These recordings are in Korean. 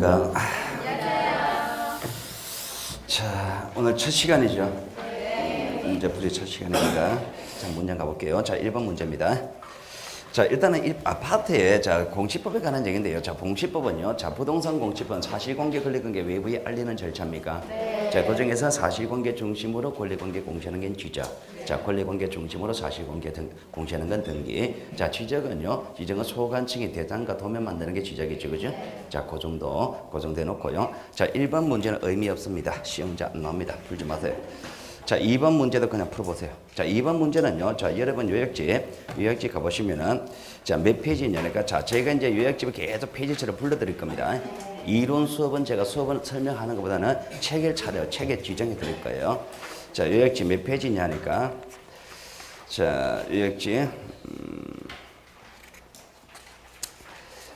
안녕하십니까. 자, 오늘 첫 시간이죠. 문제풀이 첫 시간입니다. 자, 문제 가볼게요. 자, 1번 문제입니다. 자, 일단은 아파트에 공시법에 관한 얘기인데요. 자, 공시법은요. 자, 부동산 공시법은 사실공개, 권리관계 외부에 알리는 절차입니까? 네. 자, 그 중에서 사실공개 중심으로 권리관계 공시하는 게 지적. 네. 자, 권리관계 중심으로 사실공개 공시하는 건 등기. 자, 지적은요. 지적은 소관층이 대상과 도면 만드는 게 지적이죠. 그죠? 네. 자, 그 정도 고정돼 놓고요. 자, 1번 문제는 의미 없습니다. 시험지 안 나옵니다. 풀지 마세요. 자, 2번 문제도 그냥 풀어보세요. 자, 2번 문제는요. 자, 여러분 요약집 가보시면은, 자, 몇 페이지냐니까, 자, 제가 이제 요약집을 계속 페이지처럼 불러드릴 겁니다. 이론 수업은 제가 수업을 설명하는 것보다는 책을 차려, 책에 지정해 드릴 거예요. 자, 요약집 몇 페이지냐니까, 자, 요약집,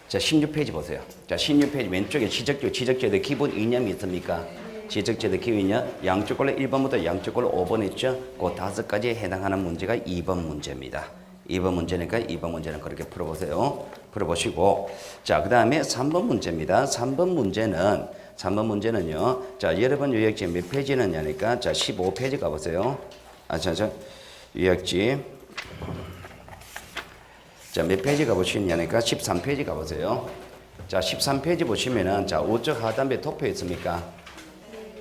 자, 16페이지 보세요. 자, 16페이지 왼쪽에 지적죄의 기본 이념이 있습니까? 지적죄의 기본이냐? 양쪽 걸로 1번부터 양쪽 걸로 5번 있죠? 그 5가지에 해당하는 문제가 2번 문제입니다. 2번 문제니까 2번 문제는 그렇게 풀어보세요. 풀어보시고. 자, 그 다음에 3번 문제입니다. 3번 문제는요. 자, 여러분 요약지 몇 페이지느냐니까. 자, 15페이지 가보세요. 요약지. 자, 몇 페이지 가보시냐니까. 13페이지 가보세요. 자, 13페이지 보시면은, 자, 우측 하단부에 도표 있습니까?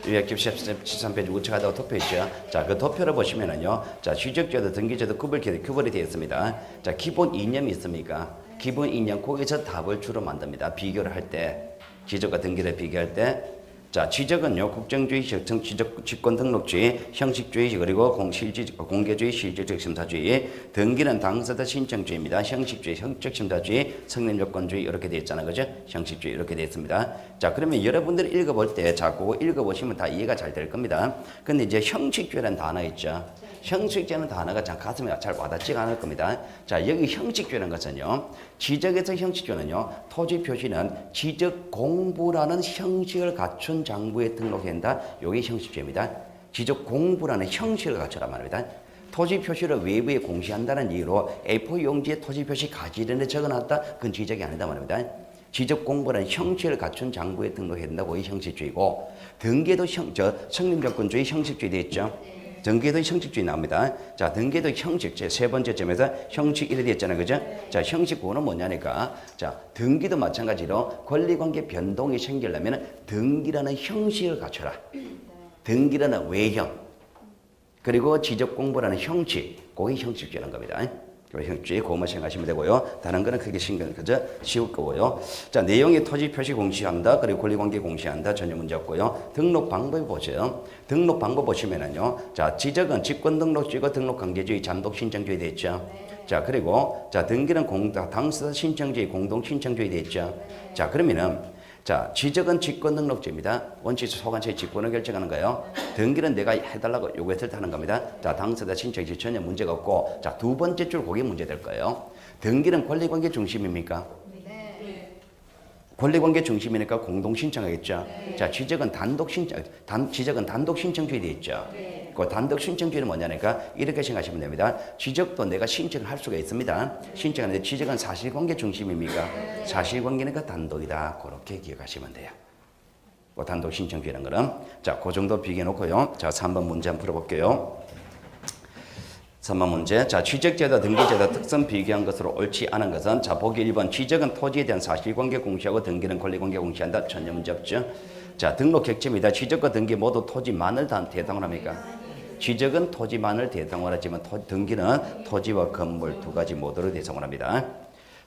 요약집 13페이지 우측 하단에 도표 있죠. 자, 그 도표를 보시면은요. 자, 지적죄도 등기죄도 구별이 되어 있습니다. 자, 기본 이념이 있습니까? 기본 이념, 거기서 답을 주로 만듭니다. 비교를 할 때. 지적과 등기를 비교할 때. 자, 지적은요, 국정주의, 직권등록주의, 형식주의, 그리고 공개주의, 실질적 심사주의. 등기는 당사자 신청주의입니다. 형식주의, 형적 심사주의, 성립요건주의 이렇게 되어 있잖아요. 그죠? 형식주의 이렇게 되어 있습니다. 자, 그러면 여러분들이 읽어볼 때, 자, 그거 읽어보시면 다 이해가 잘 될 겁니다. 근데 이제 형식주의라는 단어 있죠. 형식주의라는 단어가 가슴에 잘 와닿지가 않을 겁니다. 자, 여기 형식주의라는 것은요, 지적에서 형식주의는요, 토지 표시는 지적 공부라는 형식을 갖춘 장부에 등록한다. 이게 형식주의입니다. 지적 공부라는 형식을 갖추란 말입니다. 토지 표시를 외부에 공시한다는 이유로 A4 용지에 토지 표시 가지런히 적어놨다. 그건 지적이 아니다 말입니다. 지적 공부라는 형식을 갖춘 장부에 등록해야 된다고 이 형식주의고, 등기도 성립요건주의 형식주의 되어 있죠. 등기도 형식주의 나옵니다. 자, 등기도 형식, 세 번째 점에서 형식 이래 되었잖아요. 그죠? 자, 형식 구호는 뭐냐니까. 자, 등기도 마찬가지로 권리관계 변동이 생기려면 등기라는 형식을 갖춰라. 등기라는 외형. 그리고 지적 공부라는 형식. 그게 형식주의라는 겁니다. 형식주의 그것만 생각하시면 되고요. 다른 거는 크게 신경 그저 쉬울 거고요. 자, 내용이 토지 표시 공시한다. 그리고 권리관계 공시한다. 전혀 문제 없고요. 등록 방법이 보세요. 등록 방법 보시면은요. 자, 지적은 직권등록주의고 등록관계주의, 잔독신청주의 되어 있죠. 자, 그리고 자, 등기는 당사자 신청주의, 공동신청주의 되어 있죠. 자, 그러면은 자, 지적은 직권등록주의입니다. 원칙 소관청이 직권을 결정하는 거예요. 등기는 내가 해달라고 요구했을 때 하는 겁니다. 자, 당사자 신청이 전혀 문제가 없고, 자, 두 번째 줄 그게 문제 될 거예요. 등기는 권리관계 중심입니까? 네. 권리관계 중심이니까 공동신청하겠죠. 네. 자, 지적은 단독신청주의 되어 있죠. 네. 그 단독신청주의는 뭐냐니까 이렇게 생각하시면 됩니다. 지적도 내가 신청을 할 수가 있습니다. 신청하는데 지적은 사실관계 중심입니까? 네. 사실관계니까 단독이다. 그렇게 기억하시면 돼요. 그 단독신청주의라는 거는. 자, 그 정도 비교해 놓고요. 자, 3번 문제 한번 풀어볼게요. 3번 문제. 자, 지적죄다 등기죄다 특성 비교한 것으로 옳지 않은 것은, 자, 보기 1번 지적은 토지에 대한 사실관계 공시하고 등기는 권리관계 공시한다. 전혀 문제 없죠. 자, 등록 객체입니다. 지적과 등기 모두 토지만을 대상으로 합니까? 지적은 토지만을 대상으로 하지만 등기는 토지와 건물 두 가지 모두를 대상으로 합니다.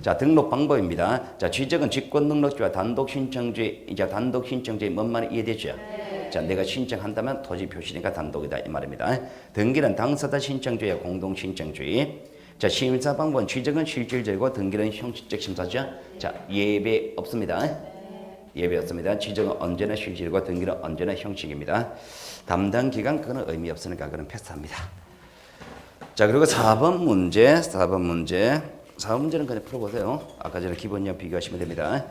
자, 등록 방법입니다. 자, 지적은 직권등록주와 단독신청주의, 이제 단독신청주의 뭔 말이 이해되죠? 네. 자, 내가 신청한다면 토지 표시니까 단독이다 이 말입니다. 등기는 당사자 신청주의와 공동신청주의. 자, 심사 방법은 지적은 실질적이고 등기는 형식적 심사죠. 자, 예외 없습니다. 예외 없습니다. 지적은 언제나 실질이고 등기는 언제나 형식입니다. 담당 기간 그거는 의미 없으니까 그건 패스합니다. 자, 그리고 4번 문제는 그냥 풀어보세요. 아까 전에 기본형 비교하시면 됩니다.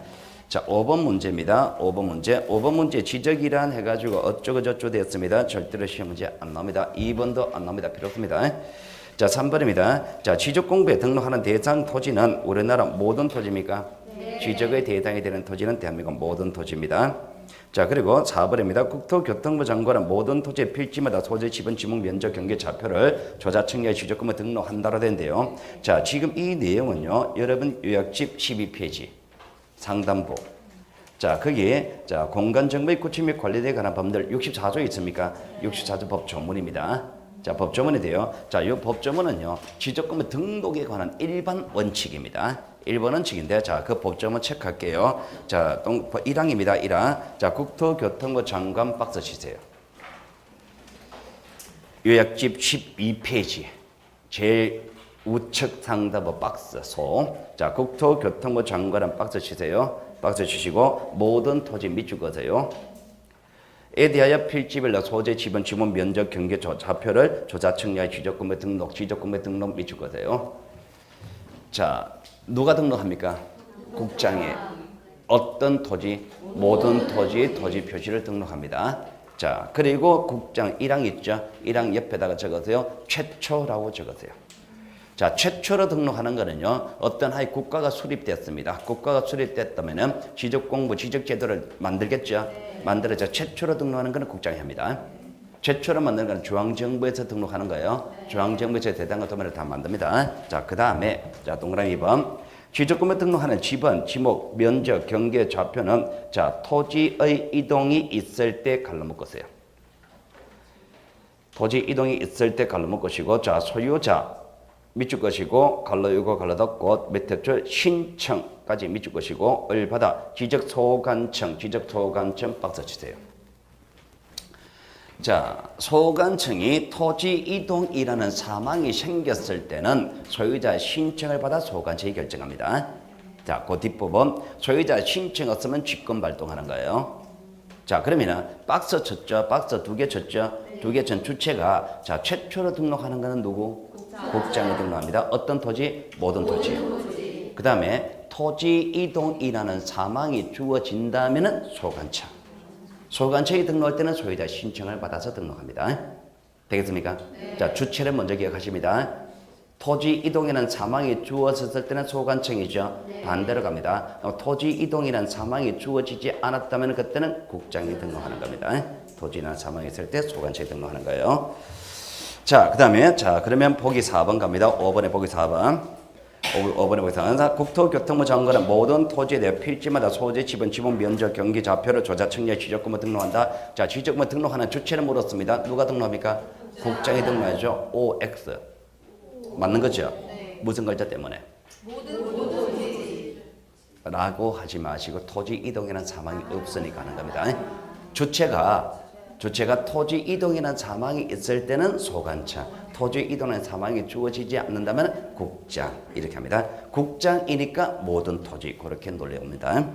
자, 5번 문제입니다. 5번 문제 지적이란 해가지고 어쩌고 저쩌고 되었습니다. 절대로 시험 문제 안 나옵니다. 2번도 안 나옵니다. 필요 없습니다. 자, 3번입니다. 자, 지적 공부에 등록하는 대상 토지는 우리나라 모든 토지입니까? 지적의 대상이 되는 토지는 대한민국 모든 토지입니다. 자, 그리고 4번입니다. 국토교통부 장관은 모든 토지의 필지마다 소재, 지분, 지목, 면적, 경계, 좌표를 조자청약의 지적금을 등록한다로 된대요. 자, 지금 이 내용은요, 여러분 요약집 12페이지 상단부. 자, 거기에 자, 공간정보의 구축 및 관리에 관한 법률 64조에 있습니까? 64조 법조문입니다. 자, 법조문인데요. 자, 이 법조문은요, 지적금의 등록에 관한 일반 원칙입니다. 1번 원칙인데, 자, 그 법조문 체크할게요. 자, 1항입니다. 1항. 자, 국토교통부 장관 박스 치세요. 요약집 12페이지. 제일 우측 상단부 박스 소. 자, 국토교통부 장관은 박스 치세요. 박스 치시고, 모든 토지 밑줄 거세요. 에 대하여 필지별로 소재, 지분, 지분, 면적, 경계, 좌표를 조자청약의 지적금의 등록 밑줄 거세요. 자, 누가 등록합니까? 국장이. 어떤 토지? 모든 토지, 토지 표시를 등록합니다. 자, 그리고 국장 1항 있죠? 1항 옆에다가 적으세요. 최초라고 적으세요. 자, 최초로 등록하는 거는요, 어떤 하나의 국가가 수립됐습니다. 국가가 수립됐다면은 지적공부, 지적제도를 만들겠죠? 만들어서 최초로 등록하는 거는 국장이 합니다. 최초로 만드는 건 중앙정부에서 등록하는 거예요. 중앙정부에서 대단한 도면을 다 만듭니다. 자, 그 다음에 자, 동그라미 2번. 지적금에 등록하는 지분, 지목, 면적, 경계, 좌표는 자, 토지의 이동이 있을 때 갈로 묶으세요. 토지 이동이 있을 때 갈로 묶으시고, 자, 소유자 밑줄 것이고, 갈로 요거 갈로 닫고, 밑에 줄 신청까지 밑줄 것이고, 을바다 지적소관청 박스 치세요. 자, 소관청이 토지 이동이라는 사망이 생겼을 때는 소유자 신청을 받아 소관청이 결정합니다. 자, 그 뒷부분 소유자 신청 없으면 직권 발동하는 거예요. 자, 그러면은 박스 쳤죠? 박스 2개 쳤죠? 2개 전 주체가 자, 최초로 등록하는 거는 누구? 국장이 등록합니다. 어떤 토지? 모든 토지. 그 다음에 토지 이동이라는 사망이 주어진다면은 소관청. 소관청이 등록할 때는 소유자 신청을 받아서 등록합니다. 되겠습니까? 네. 자, 주체를 먼저 기억하십니다. 토지 이동이라는 사망이 주어졌을 때는 소관청이죠. 네. 반대로 갑니다. 토지 이동이라는 사망이 주어지지 않았다면 그때는 국장이 등록하는 겁니다. 토지나 사망이 있을 때 소관청이 등록하는 거예요. 자, 그 다음에 자, 그러면 보기 4번 갑니다. 5번에 보기 4번. 5번에 보겠습니다. 국토교통부 장관은 모든 토지에 대해 필지마다 소재, 지분, 지분, 면적, 경기, 좌표를 조자청약 지적금을 등록한다. 자, 지적금을 등록하는 주체를 물었습니다. 누가 등록합니까? 국장이 등록하죠. OX. 맞는 거죠? 네. 무슨 글자 때문에? 모든 라고 하지 마시고 토지 이동이라는 사망이 없으니까 하는 겁니다. 주체가 토지 이동이라는 사망이 있을 때는 소관청, 토지 이동이라는 사망이 주어지지 않는다면 국장 이렇게 합니다. 국장이니까 모든 토지 그렇게 놀려옵니다.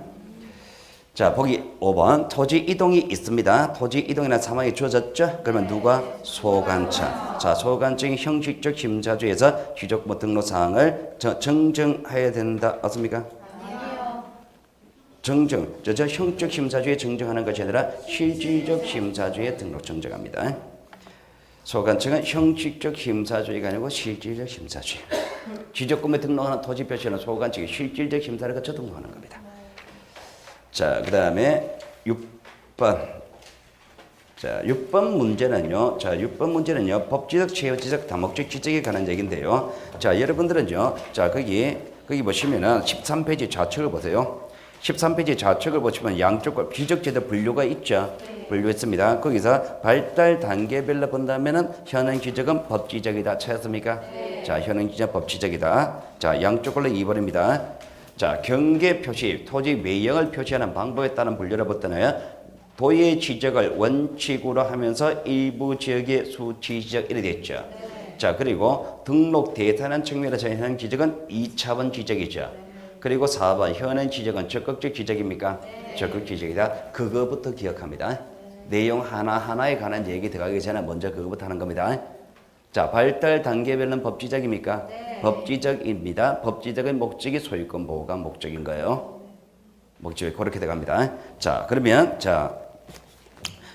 자, 보기 5번 토지 이동이 있습니다. 토지 이동이라는 사망이 주어졌죠? 그러면 누가? 소관청. 자, 소관청이 형식적 심사주에서 지적부 등록 사항을 정정해야 된다. 맞습니까? 정정, 형적 심사주에 정정하는 것이 아니라 실질적 심사주에 등록 정정합니다. 소관청은 형식적 심사주의가 아니고 실질적 심사주의. 지적금에 등록하는 토지 표시는 소관청이 실질적 심사를 거쳐 등록하는 겁니다. 자, 그 다음에 6번. 자, 6번 문제는요. 법지적, 체육지적, 다목적 지적에 관한 얘기인데요. 자, 여러분들은요. 자, 거기 보시면은 13페이지 좌측을 보세요. 13페이지 좌측을 보시면 양쪽과 지적제도 분류가 있죠. 분류했습니다. 거기서 발달 단계별로 본다면은 현행 지적은 법지적이다. 찾았습니까? 네. 자, 현행 지적 법지적이다. 자, 양쪽으로 2번입니다. 자, 경계 표시, 토지 외형을 표시하는 방법에 따른 분류를 봤잖아요. 도의 지적을 원칙으로 하면서 일부 지역의 수치 지적 이렇게 됐죠. 네. 자, 그리고 등록 대상한 측면에서 현행 지적은 2차원 지적이죠. 그리고 4번 현행 지적은 적극적 지적입니까? 네. 적극 지적이다. 그거부터 기억합니다. 네. 내용 하나하나에 관한 얘기 들어가기 전에 먼저 그거부터 하는 겁니다. 자, 발달 단계별로는 법지적입니까? 네. 법지적입니다. 법지적의 목적이 소유권 보호가 목적인 거예요. 목적이 그렇게 들어갑니다. 자, 그러면 자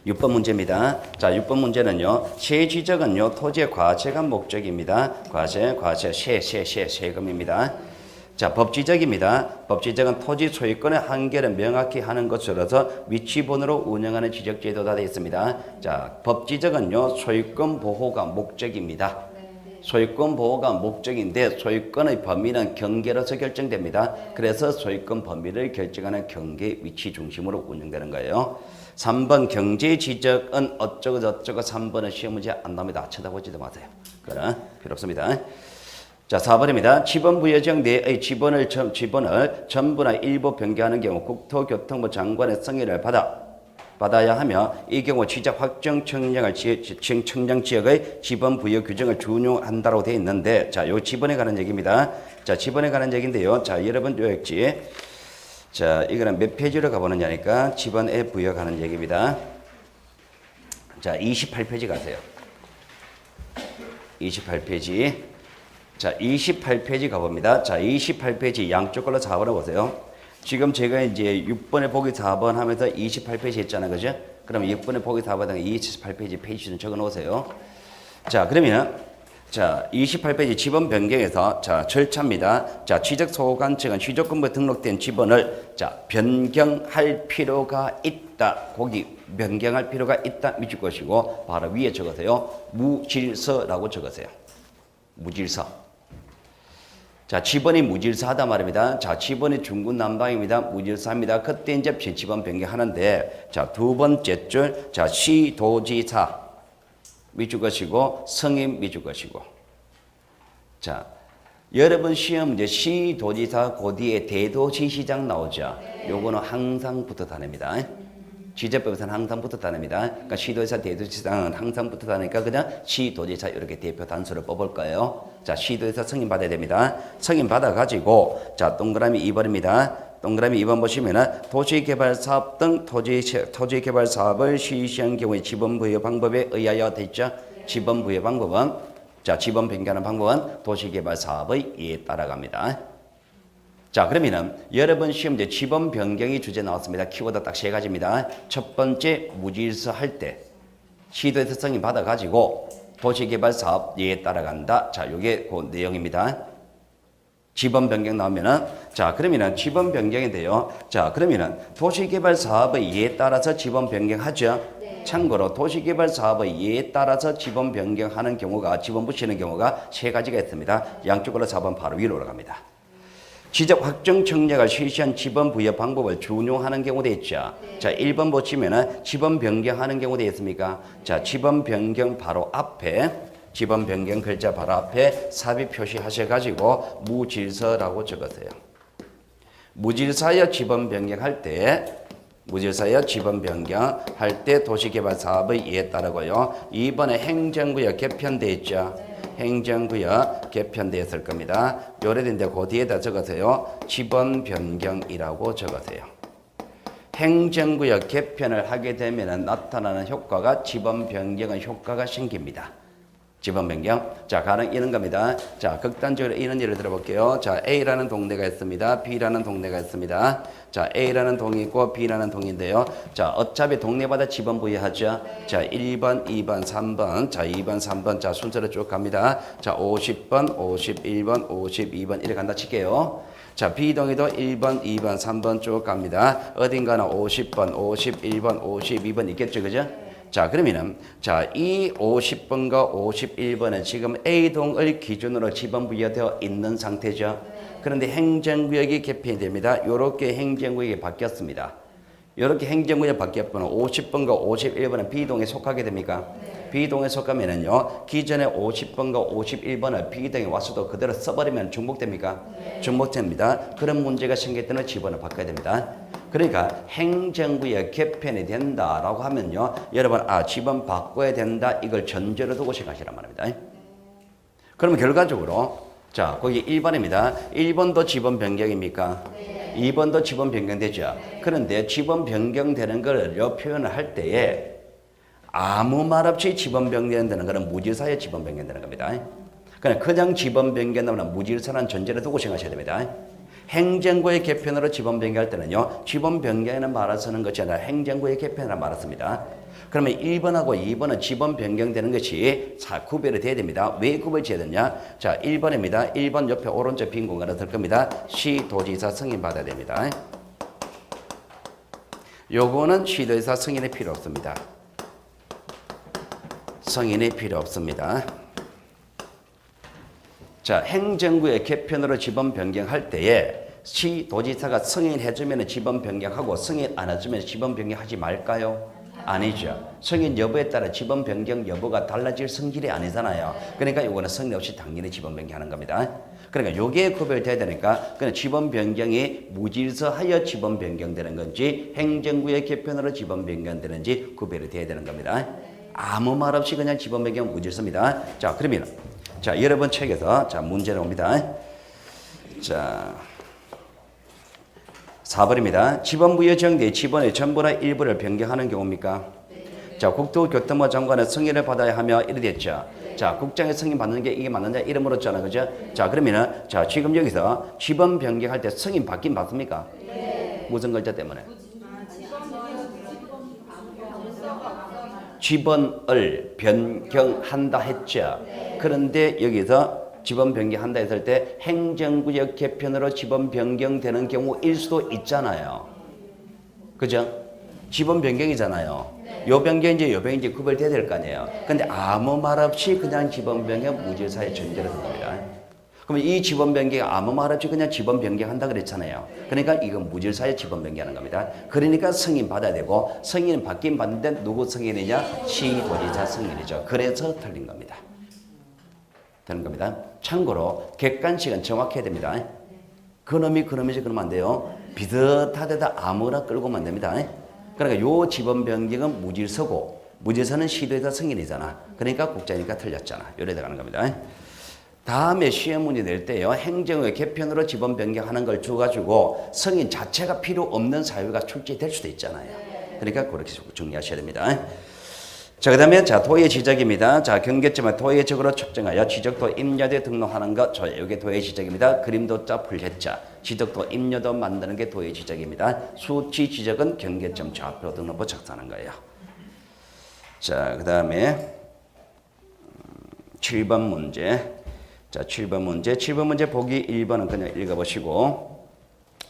6번 문제입니다. 자, 6번 문제는요. 세지적은요. 토지의 과세가 목적입니다. 과세, 세금입니다. 자, 법지적입니다. 법지적은 토지 소유권의 한계를 명확히 하는 것으로서 위치번호로 운영하는 지적제도가 되어 있습니다. 자, 법지적은요, 소유권 보호가 목적입니다. 소유권 보호가 목적인데 소유권의 범위는 경계로서 결정됩니다. 그래서 소유권 범위를 결정하는 경계 위치 중심으로 운영되는 거예요. 3번 경제 지적은 어쩌고 저쩌고 3번은 시험 문제 안 나옵니다. 쳐다보지도 마세요. 그건 필요 없습니다. 자, 4번입니다. 지번부여지역 내의 지번을 전부나 일부 변경하는 경우 국토교통부 장관의 승인을 받아야 하며 이 경우 지적 확정 청량 지역의 지번 부여 규정을 준용한다고 되어 있는데, 자, 요 지번에 관한 얘기입니다. 자, 지번에 관한 얘기인데요. 자, 여러분 요약지. 자, 이거는 몇 페이지로 가보느냐니까 지번에 부여하는 얘기입니다. 자, 28페이지 가세요. 28페이지. 자, 28페이지 가봅니다. 자, 28페이지 양쪽 걸로 4번을 보세요. 지금 제가 이제 6번에 보기 4번 하면서 28페이지 했잖아요. 그죠? 그럼 6번에 보기 4번 하면 28페이지 페이지 좀 적어 놓으세요. 자, 그러면 자, 28페이지 지번 변경에서 자, 절차입니다. 자, 취득 소관 측은 취득권부에 등록된 지번을 자, 변경할 필요가 있다. 거기 변경할 필요가 있다 밑줄 것이고 바로 위에 적으세요. 무질서라고 적으세요. 무질서. 자, 지번이 무질서하다 말입니다. 자, 지번이 중구난방입니다. 무질서합니다. 그때 이제 지번 변경하는데, 자, 두 번째 줄, 자, 시도지사 밑줄 것이고, 성인 밑줄 것이고. 자, 여러분 시험 문제 시도지사 그 뒤에 대도시시장 나오죠. 요거는 항상 붙어 다닙니다. 지적법에서는 항상 붙어 다닙니다. 그러니까 시도지사, 대도시장은 항상 붙어 다니니까 그냥 시도지사 이렇게 대표 단수를 뽑을 거예요. 자, 시도지사 승인 받아야 됩니다. 승인 받아 가지고 자, 동그라미 2번입니다. 동그라미 2번 보시면은 도시개발 사업 등 토지개발 사업을 실시한 경우에 지번 부여 방법에 의하여 돼 있죠. 지번 부여 방법은 자, 지번 변경하는 방법은 도시개발 사업의 이에 따라갑니다. 자, 그러면은 여러분 시험제 지번 변경이 주제 나왔습니다. 키워드 딱 3가지입니다. 첫 번째 무질서 할 때 시도에서 승인 받아 가지고 도시개발 사업에 따라간다. 자, 요게 그 내용입니다. 지번 변경 나오면은 자, 그러면은 지번 변경인데요. 자, 그러면은 도시개발 사업의 이에 따라서 지번 변경하죠. 참고로 도시개발 사업의 이에 따라서 지번 변경하는 경우가 지번 붙이는 경우가 3가지가 있습니다. 양쪽으로 4번 바로 위로 올라갑니다. 지적 확정 청약을 실시한 지번 부여 방법을 준용하는 경우도 있죠. 자, 1번 보시면은 지번 변경하는 경우도 있습니까? 자, 지번 변경 바로 앞에 지번 변경 글자 바로 앞에 삽입 표시하셔가지고 무질서라고 적으세요. 무질서여 지번 변경할 때 도시개발 사업의 이에 따르고요. 2번에 행정구역 개편돼 있죠. 행정구역 개편되어 있을 겁니다. 요래된데 그 뒤에다 적으세요. 지번 변경이라고 적으세요. 행정구역 개편을 하게 되면 나타나는 효과가 지번 변경의 효과가 생깁니다. 지번 변경. 자, 가령 이런 겁니다. 자, 극단적으로 이런 예를 들어볼게요. 자, A라는 동네가 있습니다. B라는 동네가 있습니다. 자, A라는 동이 있고 B라는 동인데요. 자, 어차피 동네마다 지번 부여하죠. 자, 1번, 2번, 3번. 자, 2번, 3번. 자, 순서로 쭉 갑니다. 자, 50번, 51번, 52번 이렇게 간다 칠게요. 자, B동에도 1번, 2번, 3번 쭉 갑니다. 어딘가는 50번, 51번, 52번 있겠죠. 그죠? 자, 그러면은 자, 이 50번과 51번은 지금 A동을 기준으로 지번 부여되어 있는 상태죠. 그런데 행정구역이 개편이 됩니다. 이렇게 행정구역이 바뀌었습니다. 이렇게 행정구역이 바뀌었으면 50번과 51번은 B동에 속하게 됩니까? B동에 속하면은요, 기존의 50번과 51번을 B동에 와서도 그대로 써버리면 중복됩니까? 중복됩니다. 그런 문제가 생길 때는 지번을 바꿔야 됩니다. 그러니까 행정구역 개편이 된다라고 하면요, 여러분 지번 바꿔야 된다 이걸 전제로 두고 생각하시란 말입니다. 그러면 결과적으로 자, 거기 1번입니다. 1번도 지번 변경입니까? 2번도 지번 변경되죠. 그런데 지번 변경되는 걸 표현을 할 때에 아무 말 없이 지번 변경되는 것은 무질서에 지번 변경되는 겁니다. 그냥 지번 변경되면 무질서라는 전제를 두고 생각하셔야 됩니다. 행정구의 개편으로 지번 변경할 때는요. 지번 변경에는 말을 쓰는 것이 아니라 행정구의 개편이라 말을 씁니다. 그러면 1번하고 2번은 지번 변경되는 것이 구별이 돼야 됩니다. 왜 구별지어야 되냐? 자, 1번입니다. 1번 옆에 오른쪽 빈 공간에 들 겁니다. 시도지사 승인 받아야 됩니다. 요거는 시도지사 승인이 필요 없습니다. 승인이 필요 없습니다. 자, 행정구의 개편으로 지번 변경할 때에 시도지사가 승인해주면 지번 변경하고 승인 안 해주면 지번 변경하지 말까요? 아니죠. 승인 여부에 따라 지번 변경 여부가 달라질 성질이 아니잖아요. 그러니까 이거는 승인 없이 당연히 지번 변경하는 겁니다. 그러니까 요게 구별돼야 되니까 그냥 지번 변경이 무질서하여 지번 변경되는 건지 행정구의 개편으로 지번 변경되는지 구별이 돼야 되는 겁니다. 아무 말 없이 그냥 지번 변경 무질서입니다. 자, 그러면 자, 여러분 책에서 자, 문제를 옵니다. 자, 4번입니다. 지번부여 정대 지번의 전부나 일부를 변경하는 경우입니까? 네. 자, 국토교통부 장관의 승인을 받아야 하며 이래 됐죠. 네. 자, 국장의 승인 받는 게 이게 맞느냐 이래 물었잖아, 그죠? 네. 자, 그러면은 자, 지금 여기서 지번 변경할 때 승인 받긴 받습니까? 네. 무슨 글자 때문에? 지번을 변경한다 했죠. 네. 그런데 여기서 지번 변경한다 했을 때 행정구역 개편으로 지번 변경되는 경우일 수도 있잖아요. 그죠? 지번 변경이잖아요. 네. 요 변경인지 요 변경인지 구별돼야 될 거 아니에요. 근데 아무 말 없이 그냥 지번 변경 무질서의 전제를 든 겁니다. 그러면 이 지번 변경 아무 말 없이 그냥 지번 변경한다 그랬잖아요. 그러니까 이건 무질서의 지번 변경하는 겁니다. 그러니까 승인 받아야 되고 승인 받긴 받는데 누구 승인이냐? 시도지사 승인이죠. 그래서 틀린 겁니다. 되는 겁니다. 참고로 객관식은 정확해야 됩니다. 그놈이지 그러면 안 돼요. 비슷하대다 아무나 끌고만 안 됩니다. 그러니까 요 지번 변경은 무질서고 무질서는 시도에서 승인이잖아. 그러니까 국자니까 틀렸잖아. 요래 들어가는 겁니다. 다음에 시험 문제 낼 때요. 행정의 개편으로 지번 변경하는 걸 줘가지고 승인 자체가 필요 없는 사유가 출제될 수도 있잖아요. 그러니까 그렇게 정리하셔야 됩니다. 자, 그 다음에 자, 도의 지적입니다. 자, 경계점을 도의적으로 측정하여 지적도 임야도에 등록하는 것. 이게 도의 지적입니다. 그림도자 풀해자. 지적도 임야도 만드는 게 도의 지적입니다. 수치 지적은 경계점 좌표 등록부 작성하는 거예요. 자, 그 다음에 7번 문제. 자, 7번 문제 보기 1번은 그냥 읽어보시고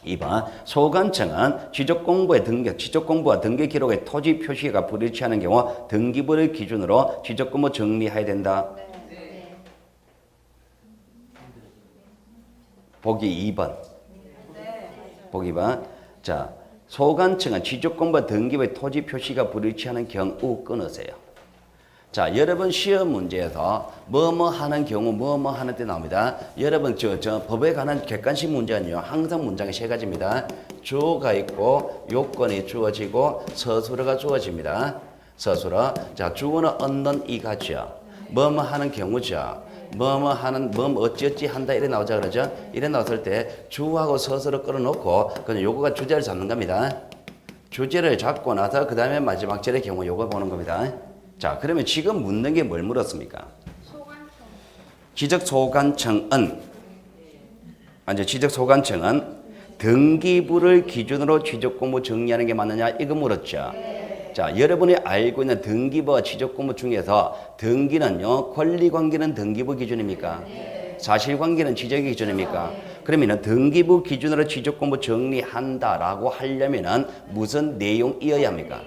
2번 소관청은 지적공부와 등기 기록의 토지 표시가 불일치하는 경우 등기부를 기준으로 지적공부 정리해야 된다. 네. 보기 2번. 네. 보기 2번. 자, 소관청은 지적공부와 등기부의 토지 표시가 불일치하는 경우 끊으세요. 자, 여러분 시험 문제에서 뭐뭐 하는 경우 뭐뭐 하는 때 나옵니다. 여러분 저 법에 관한 객관식 문제는요. 항상 문장이 세 가지입니다. 주어가 있고 요건이 주어지고 서술어가 주어집니다. 서술어. 자, 주어는 얻는 이 가지요. 뭐뭐 하는 경우죠. 뭐뭐 하는 어찌어찌 한다 이래 나오자 그러죠. 이래 나왔을 때 주어하고 서술어 끌어놓고 그냥 요거가 주제를 잡는 겁니다. 주제를 잡고 나서 그 다음에 마지막 절의 경우 요거 보는 겁니다. 자, 그러면 지금 묻는 게 뭘 물었습니까? 지적소관청은 등기부를 기준으로 지적공부 정리하는 게 맞느냐 이거 물었죠. 네. 자, 여러분이 알고 있는 등기부와 지적공부 중에서 등기는요 권리관계는 등기부 기준입니까? 네. 사실관계는 지적의 기준입니까? 네. 그러면 등기부 기준으로 지적공부 정리한다라고 하려면은 무슨 내용이어야 합니까?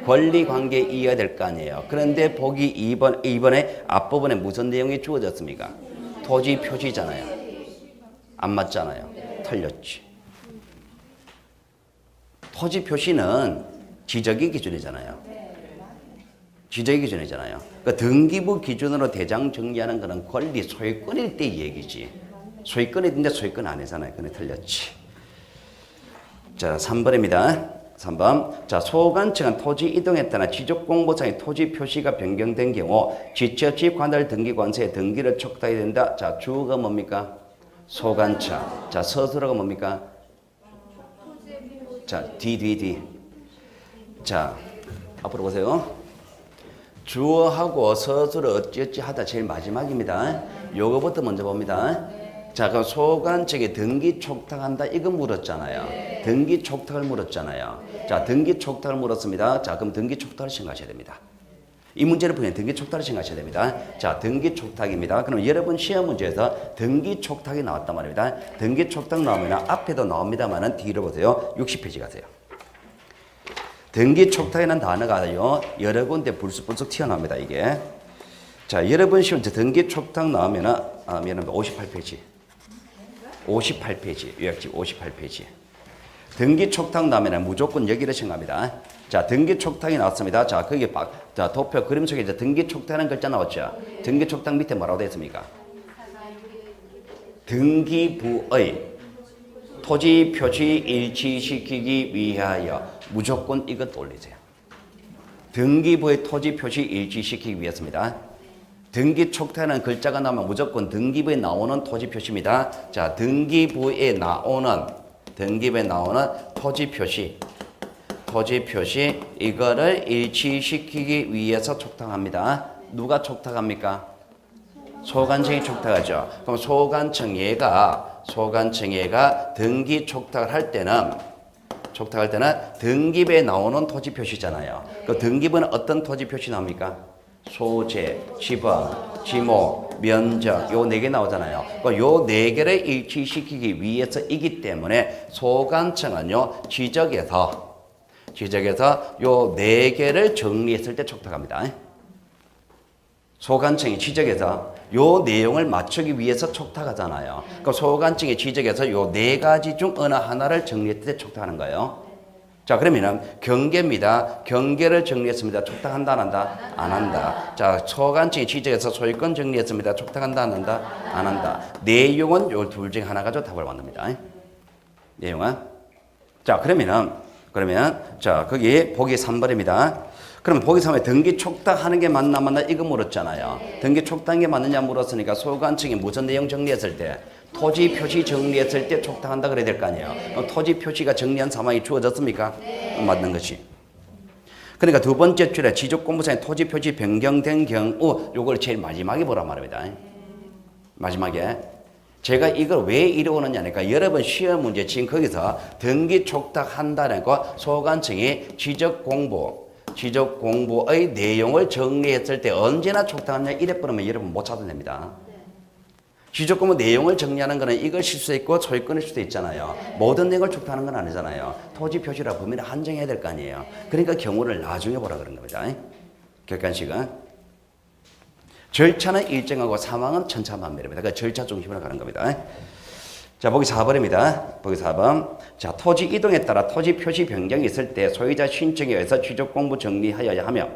권리관계 이어야 될 거 아니에요. 그런데 보기 2번에 앞부분에 무슨 내용이 주어졌습니까? 토지 표시잖아요. 안 맞잖아요. 틀렸지. 토지 표시는 지적의 기준이잖아요. 지적의 기준이잖아요. 그러니까 등기부 기준으로 대장 정리하는 것은 권리 소유권일 때 얘기지. 소유권인데 소유권 아니잖아요. 근데 틀렸지. 자, 3번입니다. 3번. 자, 소관청은 토지 이동에 따라 지적공부상의 토지 표시가 변경된 경우 지적지 관할 등기관서에 등기를 촉탁해야 된다. 자, 주어가 뭡니까? 소관청. 자, 서술어가 뭡니까? 자, 뒤. 자, 앞으로 보세요. 주어하고 서술어 어찌어찌 하다 제일 마지막입니다. 요거부터 먼저 봅니다. 자, 그럼 소관청에 등기 촉탁한다 이거 물었잖아요. 등기 촉탁을 물었잖아요. 자, 등기 촉탁을 물었습니다. 자, 그럼 등기 촉탁을 생각하셔야 됩니다. 이 문제를 보면 등기 촉탁을 생각하셔야 됩니다. 자, 등기 촉탁입니다. 그럼 여러분 시험 문제에서 등기 촉탁이 나왔단 말입니다. 등기 촉탁 나오면 앞에도 나옵니다만은 뒤로 보세요. 60페이지 가세요. 등기 촉탁이라는 단어가요 여러 군데 불쑥불쑥 튀어나옵니다. 이게. 자, 여러분 시험 등기 촉탁 나오면은 58페이지. 58페이지. 요약집 58페이지. 등기 촉탁 나오면 무조건 여기를 생각합니다. 자, 등기 촉탁이 나왔습니다. 자, 거기 자, 도표 그림 속에 이제 등기 촉탁이라는 글자 나왔죠. 등기 촉탁 밑에 뭐라고 되어 있습니까? 등기부의 토지 표시 일치시키기 위하여 무조건 이것 올리세요. 등기부의 토지 표시 일치시키기 위해서입니다. 등기 촉탁이라는 글자가 나오면 무조건 등기부에 나오는 토지 표시입니다. 자, 등기부에 나오는 토지 표시 이거를 일치시키기 위해서 촉탁합니다. 누가 촉탁합니까? 소관청이 촉탁하죠. 그럼 소관청회가 등기 촉탁을 할 때는 등기부에 나오는 토지 표시잖아요. 그 등기부는 어떤 토지 표시 나옵니까? 소재, 지번, 지목, 면적 요 4개 나오잖아요. 요 4개를 일치시키기 위해서이기 때문에 소관청은요 지적에서 요 4개를 정리했을 때 촉탁합니다. 소관청이 지적해서 요 내용을 맞추기 위해서 촉탁하잖아요. 그러니까 소관청이 지적해서 요 4가지 중 어느 하나를 정리했을 때 촉탁하는 거예요. 자, 그러면은 경계입니다. 경계를 정리했습니다. 촉탁한다 안 한다? 안 한다. 자, 소관청이 지적해서 소유권 정리했습니다. 촉탁한다 안 한다? 안 한다. 내용은 요 둘 중 하나 가지고 답을 만듭니다. 내용은 자, 그러면 자, 거기 보기 3번입니다. 그럼 보기 3번에 등기 촉탁하는 게 맞나 이거 물었잖아요. 등기 촉탁한 게 맞느냐 물었으니까 소관청이 무슨 내용 정리했을 때 토지 표시 정리했을 때 촉탁한다 그래야 될 거 아니에요. 토지 표시가 정리한 상황이 주어졌습니까? 맞는 것이. 그러니까 두 번째 줄에 지적공부상에 토지 표시 변경된 경우 요걸 제일 마지막에 보란 말입니다. 마지막에. 제가 이걸 왜 이래 오느냐니까 여러분 시험 문제 지금 거기서 등기 촉탁한다는 거 소관청이 지적공부의 내용을 정리했을 때 언제나 촉탁하느냐 이래 버리면 여러분 못 찾아냅니다. 지적공부 내용을 정리하는 거는 이것일 수도 있고 소유권일 수도 있잖아요. 모든 내용을 촉탁하는 건 아니잖아요. 토지 표시라 범위를 한정해야 될 거 아니에요. 그러니까 경우를 나중에 보라 그런 겁니다. 객관식은. 절차는 일정하고 상황은 천차만별입니다. 그러니까 절차 중심으로 가는 겁니다. 자, 보기 4번입니다. 보기 4번. 자, 토지 이동에 따라 토지 표시 변경이 있을 때 소유자 신청에 의해서 지적공부 정리하여야 하며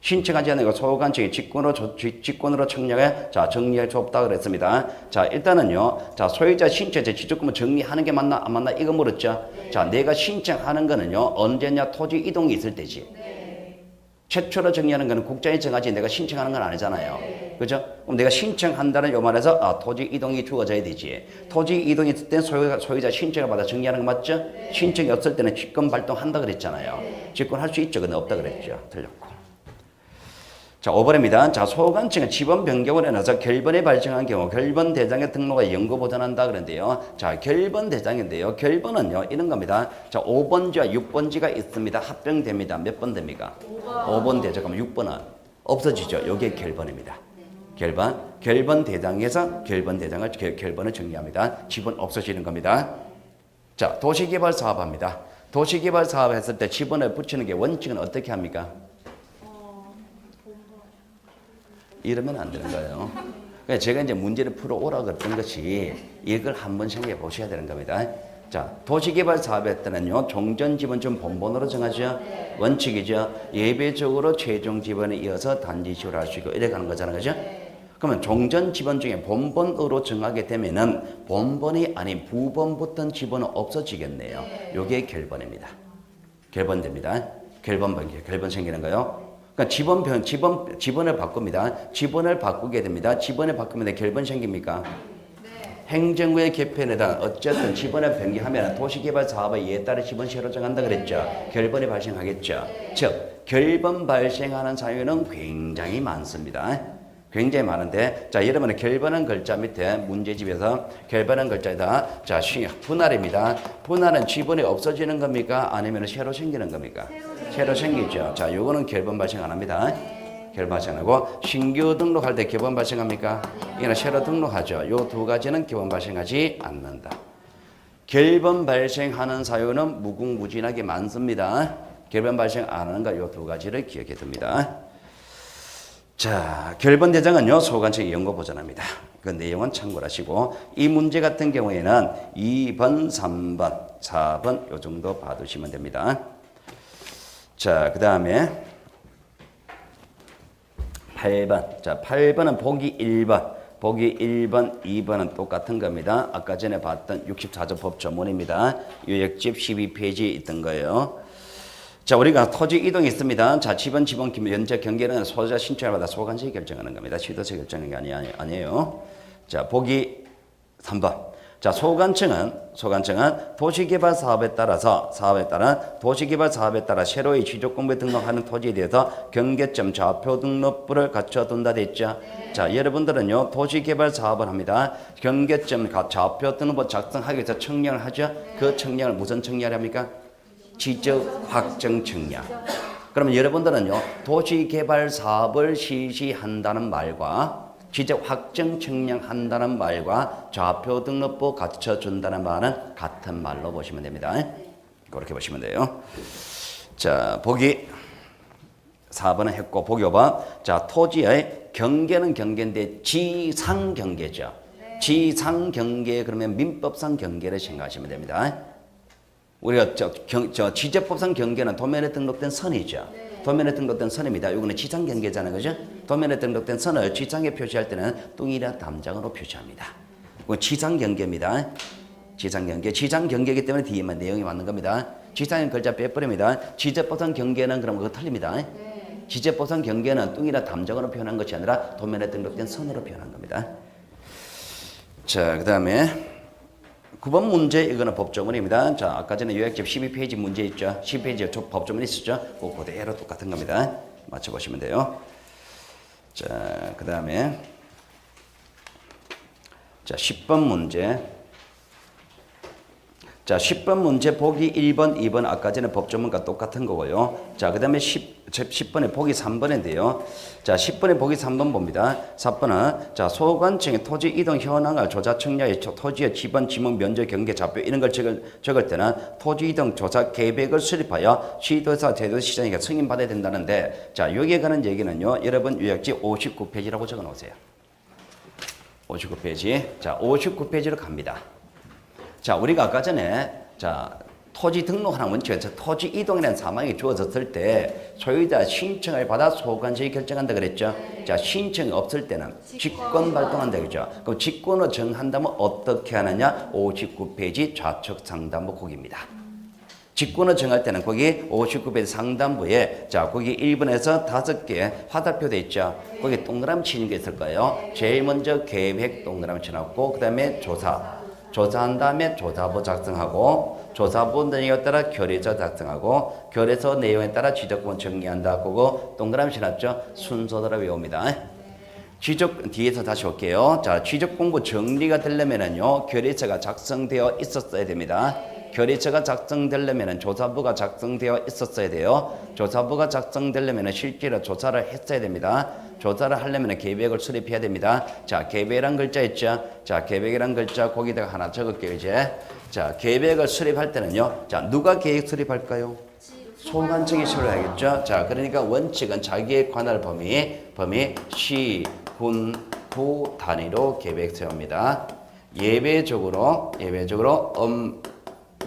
신청하지 않은 거 소관청이 직권으로 청약해 정리할 수 없다 그랬습니다. 자, 일단은요. 자, 소유자 신청에 지적공부 정리하는 게 맞나 안 맞나 이거 물었죠. 자, 내가 신청하는 거는요. 언제냐 토지 이동이 있을 때지. 최초로 정리하는 거는 국장이 정하지 내가 신청하는 건 아니잖아요. 그죠? 그럼 내가 신청한다는 요 말에서 토지 이동이 주어져야 되지. 토지 이동이 있을 때 소유자 신청을 받아 정리하는 거 맞죠? 신청이 없을 때는 직권 발동한다 그랬잖아요. 직권할 수 있죠. 근데 없다 그랬죠. 틀렸고. 자, 5번입니다. 자, 소관청은 지번 변경을 해놔서 결번이 발생한 경우 결번 대장의 등록에 연고 보전한다 그런데요. 자, 결번 대장인데요. 결번은요, 이런 겁니다. 자, 5번지와 6번지가 있습니다. 합병됩니다. 몇 번 됩니까? 5번 대장. 그럼 6번은 없어지죠. 요게 결번입니다. 결번 대장에서 결번을 정리합니다. 지번 없어지는 겁니다. 자, 도시개발 사업합니다. 도시개발 사업 했을 때 지번을 붙이는 게 원칙은 어떻게 합니까? 이러면 안 되는 거예요. 그러니까 제가 이제 문제를 풀어오라고 그랬던 것이 이걸 한번 생각해 보셔야 되는 겁니다. 자, 도시개발 사업에 때는요, 종전지번좀 본번으로 정하죠. 원칙이죠. 예외적으로 최종 지번에 이어서 단지시효를 할 수 있고 이래 가는 거잖아요. 그죠? 그러면 종전지번 중에 본번으로 정하게 되면은 본번이 아닌 부번부터 지번은 없어지겠네요. 요게 결번입니다. 결번됩니다. 결번 생기는 거요. 그러니까 지번을 바꿉니다. 지번을 바꾸게 됩니다. 지번을 바꾸면 결번 생깁니까? 네. 행정부의 개편에 따라 어쨌든 지번을 변경하면 도시개발 사업의 예에 따라 지번시효를 정한다 그랬죠. 네. 결번이 발생하겠죠. 네. 즉 결번 발생하는 사유는 굉장히 많습니다. 굉장히 많은데, 자, 여러분은 결번은 글자 밑에 문제집에서 결번은 글자에다, 자, 분할입니다. 분할은 지분이 없어지는 겁니까? 아니면 새로 생기는 겁니까? 새로 생기죠. 자, 요거는 결번 발생 안 합니다. 결번 발생 안 하고, 신규 등록할 때 결번 발생합니까? 이거는 새로 등록하죠. 요 두 가지는 결번 발생하지 않는다. 결번 발생하는 사유는 무궁무진하게 많습니다. 결번 발생 안 하는 거 요 두 가지를 기억해 둡니다. 자, 결번 대장은요, 소관청이 연구 보전합니다. 그 내용은 참고를 하시고, 이 문제 같은 경우에는 2번, 3번, 4번 요 정도 봐두시면 됩니다. 자, 그 다음에 8번. 자, 8번은 보기 1번. 보기 1번, 2번은 똑같은 겁니다. 아까 전에 봤던 64조 법조문입니다. 요약집 12페이지에 있던 거예요. 자, 우리가 토지 이동이 있습니다. 자, 지번 면적 경계는 소유자 신청을 받아 소관청이 결정하는 겁니다. 시도체 결정하는 게 아니에요. 자, 보기 3번. 자, 소관청은 도시개발 사업에 따라 도시개발 사업에 따라 새로이 지적공부에 등록하는 토지에 대해서 경계점 좌표 등록부를 갖춰둔다 됐죠. 자, 여러분들은요, 도시개발 사업을 합니다. 경계점 좌표 등록부 작성하기 위해서 청량을 하죠. 그 청량을 무슨 청량을 합니까? 지적 확정 청량. 그러면 여러분들은요, 도시개발 사업을 실시한다는 말과 지적 확정 청량한다는 말과 좌표 등록부 갖춰준다는 말은 같은 말로 보시면 됩니다. 그렇게 보시면 돼요. 자, 보기 4번은 했고, 보기 5번. 자, 토지의 경계는 경계인데 지상 경계죠. 지상 경계, 그러면 민법상 경계를 생각하시면 됩니다. 우리가 지적법상 경계는 도면에 등록된 선이죠. 도면에 등록된 선입니다. 이거는 지상 경계잖아요, 그죠? 도면에 등록된 선을 지상에 표시할 때는 뚱이라 담장으로 표시합니다. 이건 지상 경계입니다. 지상 경계. 지상 경계이기 때문에 뒤에만 내용이 맞는 겁니다. 지상의 글자 빼버립니다. 지적법상 경계는 그럼 그거 틀립니다. 지적법상 경계는 뚱이라 담장으로 표현한 것이 아니라 도면에 등록된 선으로 표현한 겁니다. 자, 그 다음에 9번 문제, 이거는 법조문입니다. 자, 아까 전에 요약집 12페이지 문제 있죠. 12페이지에 법조문 있었죠. 그 그대로 똑같은 겁니다. 맞춰보시면 돼요. 자, 그 다음에 자, 10번 문제. 자, 10번 문제 보기 1번, 2번 아까 전에 법조문과 똑같은 거고요. 자, 그 다음에 10번에 보기 3번인데요. 자, 10번에 보기 3번 봅니다. 4번은 자, 소관청의 토지 이동 현황을 조사 청량의 토지의 지번, 지목, 면적, 경계, 좌표 이런 걸 적을 때는 토지 이동 조사 계획을 수립하여 시도에서 제도시장에게 승인받아야 된다는데, 자, 여기에 관한 얘기는요, 여러분 요약지 59페이지라고 적어 놓으세요. 59페이지. 자, 59페이지로 갑니다. 자, 우리가 아까 전에 자, 토지 등록하는 원칙에서 토지 이동이라는 사망이 주어졌을 때 소유자 신청을 받아 소관청이 결정한다 그랬죠. 자, 신청이 없을 때는 직권 발동한다 그랬죠. 그럼 직권을 정한다면 어떻게 하느냐? 59페이지 좌측 상단부 거기입니다. 직권을 정할 때는 거기 59페이지 상단부에 자, 거기 1번에서 5개 화살표 돼 있죠. 거기 동그라미 치는 게 있을 거예요. 제일 먼저 계획 동그라미 쳐놨고, 그 다음에 조사한 다음에 조사부 작성하고, 조사부 내용에 따라 결의서 작성하고, 결의서 내용에 따라 지적권 정리한다. 그거 동그라미 쳐놨죠. 순서대로 외웁니다. 뒤에서 다시 올게요. 자, 지적공부 정리가 되려면은요, 결의서가 작성되어 있었어야 됩니다. 결의서가 작성되려면 조사부가 작성되어 있었어야 돼요. 조사부가 작성되려면 실제로 조사를 했어야 됩니다. 조사를 하려면 계획을 수립해야 됩니다. 자, 계획이란 글자 있죠? 자, 계획이란 글자 거기다가 하나 적을게요, 이제. 자, 계획을 수립할 때는요. 자, 누가 계획 수립할까요? 소관청이 수립하겠죠? 자, 그러니까 원칙은 자기의 관할 범위 시, 군, 부 단위로 계획 세웁니다. 예외적으로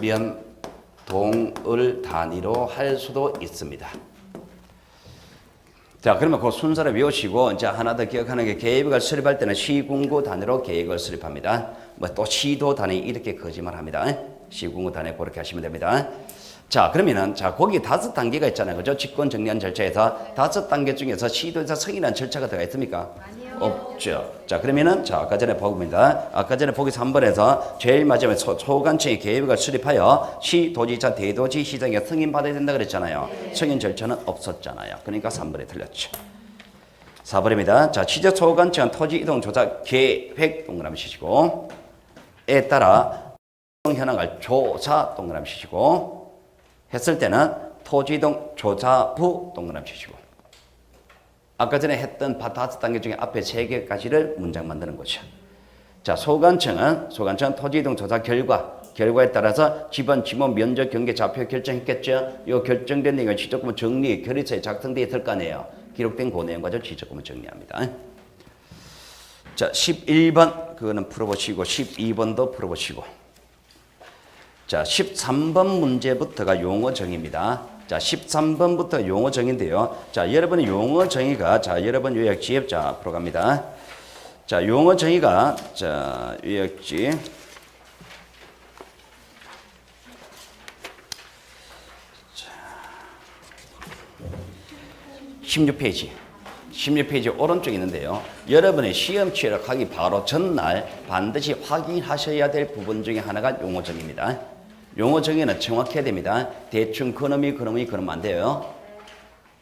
면, 동, 을 단위로 할 수도 있습니다. 자, 그러면 그 순서를 외우시고, 이제 하나 더 기억하는 게 계획을 수립할 때는 시군구 단위로 계획을 수립합니다. 뭐 또 시도 단위 이렇게 거짓말 합니다. 시군구 단위 그렇게 하시면 됩니다. 자, 그러면은, 자, 거기 5단계가 있잖아요. 그죠? 직권 정리한 절차에서 5단계 중에서 시도에서 승인한 절차가 들어가 있습니까? 아니요. 없죠. 자, 그러면은, 자, 아까 전에 보기입니다. 아까 전에 보기 3번에서 제일 마지막에 소관청의 계획을 수립하여 시도지사, 대도시시장에 승인받아야 된다 그랬잖아요. 승인 절차는 없었잖아요. 그러니까 3번에 틀렸죠. 4번입니다. 자, 취득 소관청은 토지 이동 조사 계획 동그라미 치시고 에 따라 이동 현황을 조사 동그라미 치시고 했을 때는 토지 이동 조사부 동그라미 치시고 아까 전에 했던 5단계 중에 앞에 3개까지를 문장 만드는 거죠. 자, 소관청은 토지 이동 조사 결과에 따라서 지번, 지목, 면적, 경계, 좌표 결정했겠죠. 이 결정된 내용을 지적구문 정리, 결의서에 작성되어 있을 거 아니에요. 기록된 그 내용 가지고 지적구문 정리합니다. 자, 11번 그거는 풀어보시고 12번도 풀어보시고 자, 13번 문제부터가 용어 정의입니다. 자, 13번부터 용어 정의인데요. 자, 여러분의 용어 정의가 자, 여러분 요약집 자, 앞으로 갑니다. 자, 용어 정의가 자, 요약집 16페이지 오른쪽에 있는데요. 여러분의 시험 취약하기 바로 전날 반드시 확인하셔야 될 부분 중에 하나가 용어 정의입니다. 용어 정의는 정확해야 됩니다. 대충 그러면 안 돼요.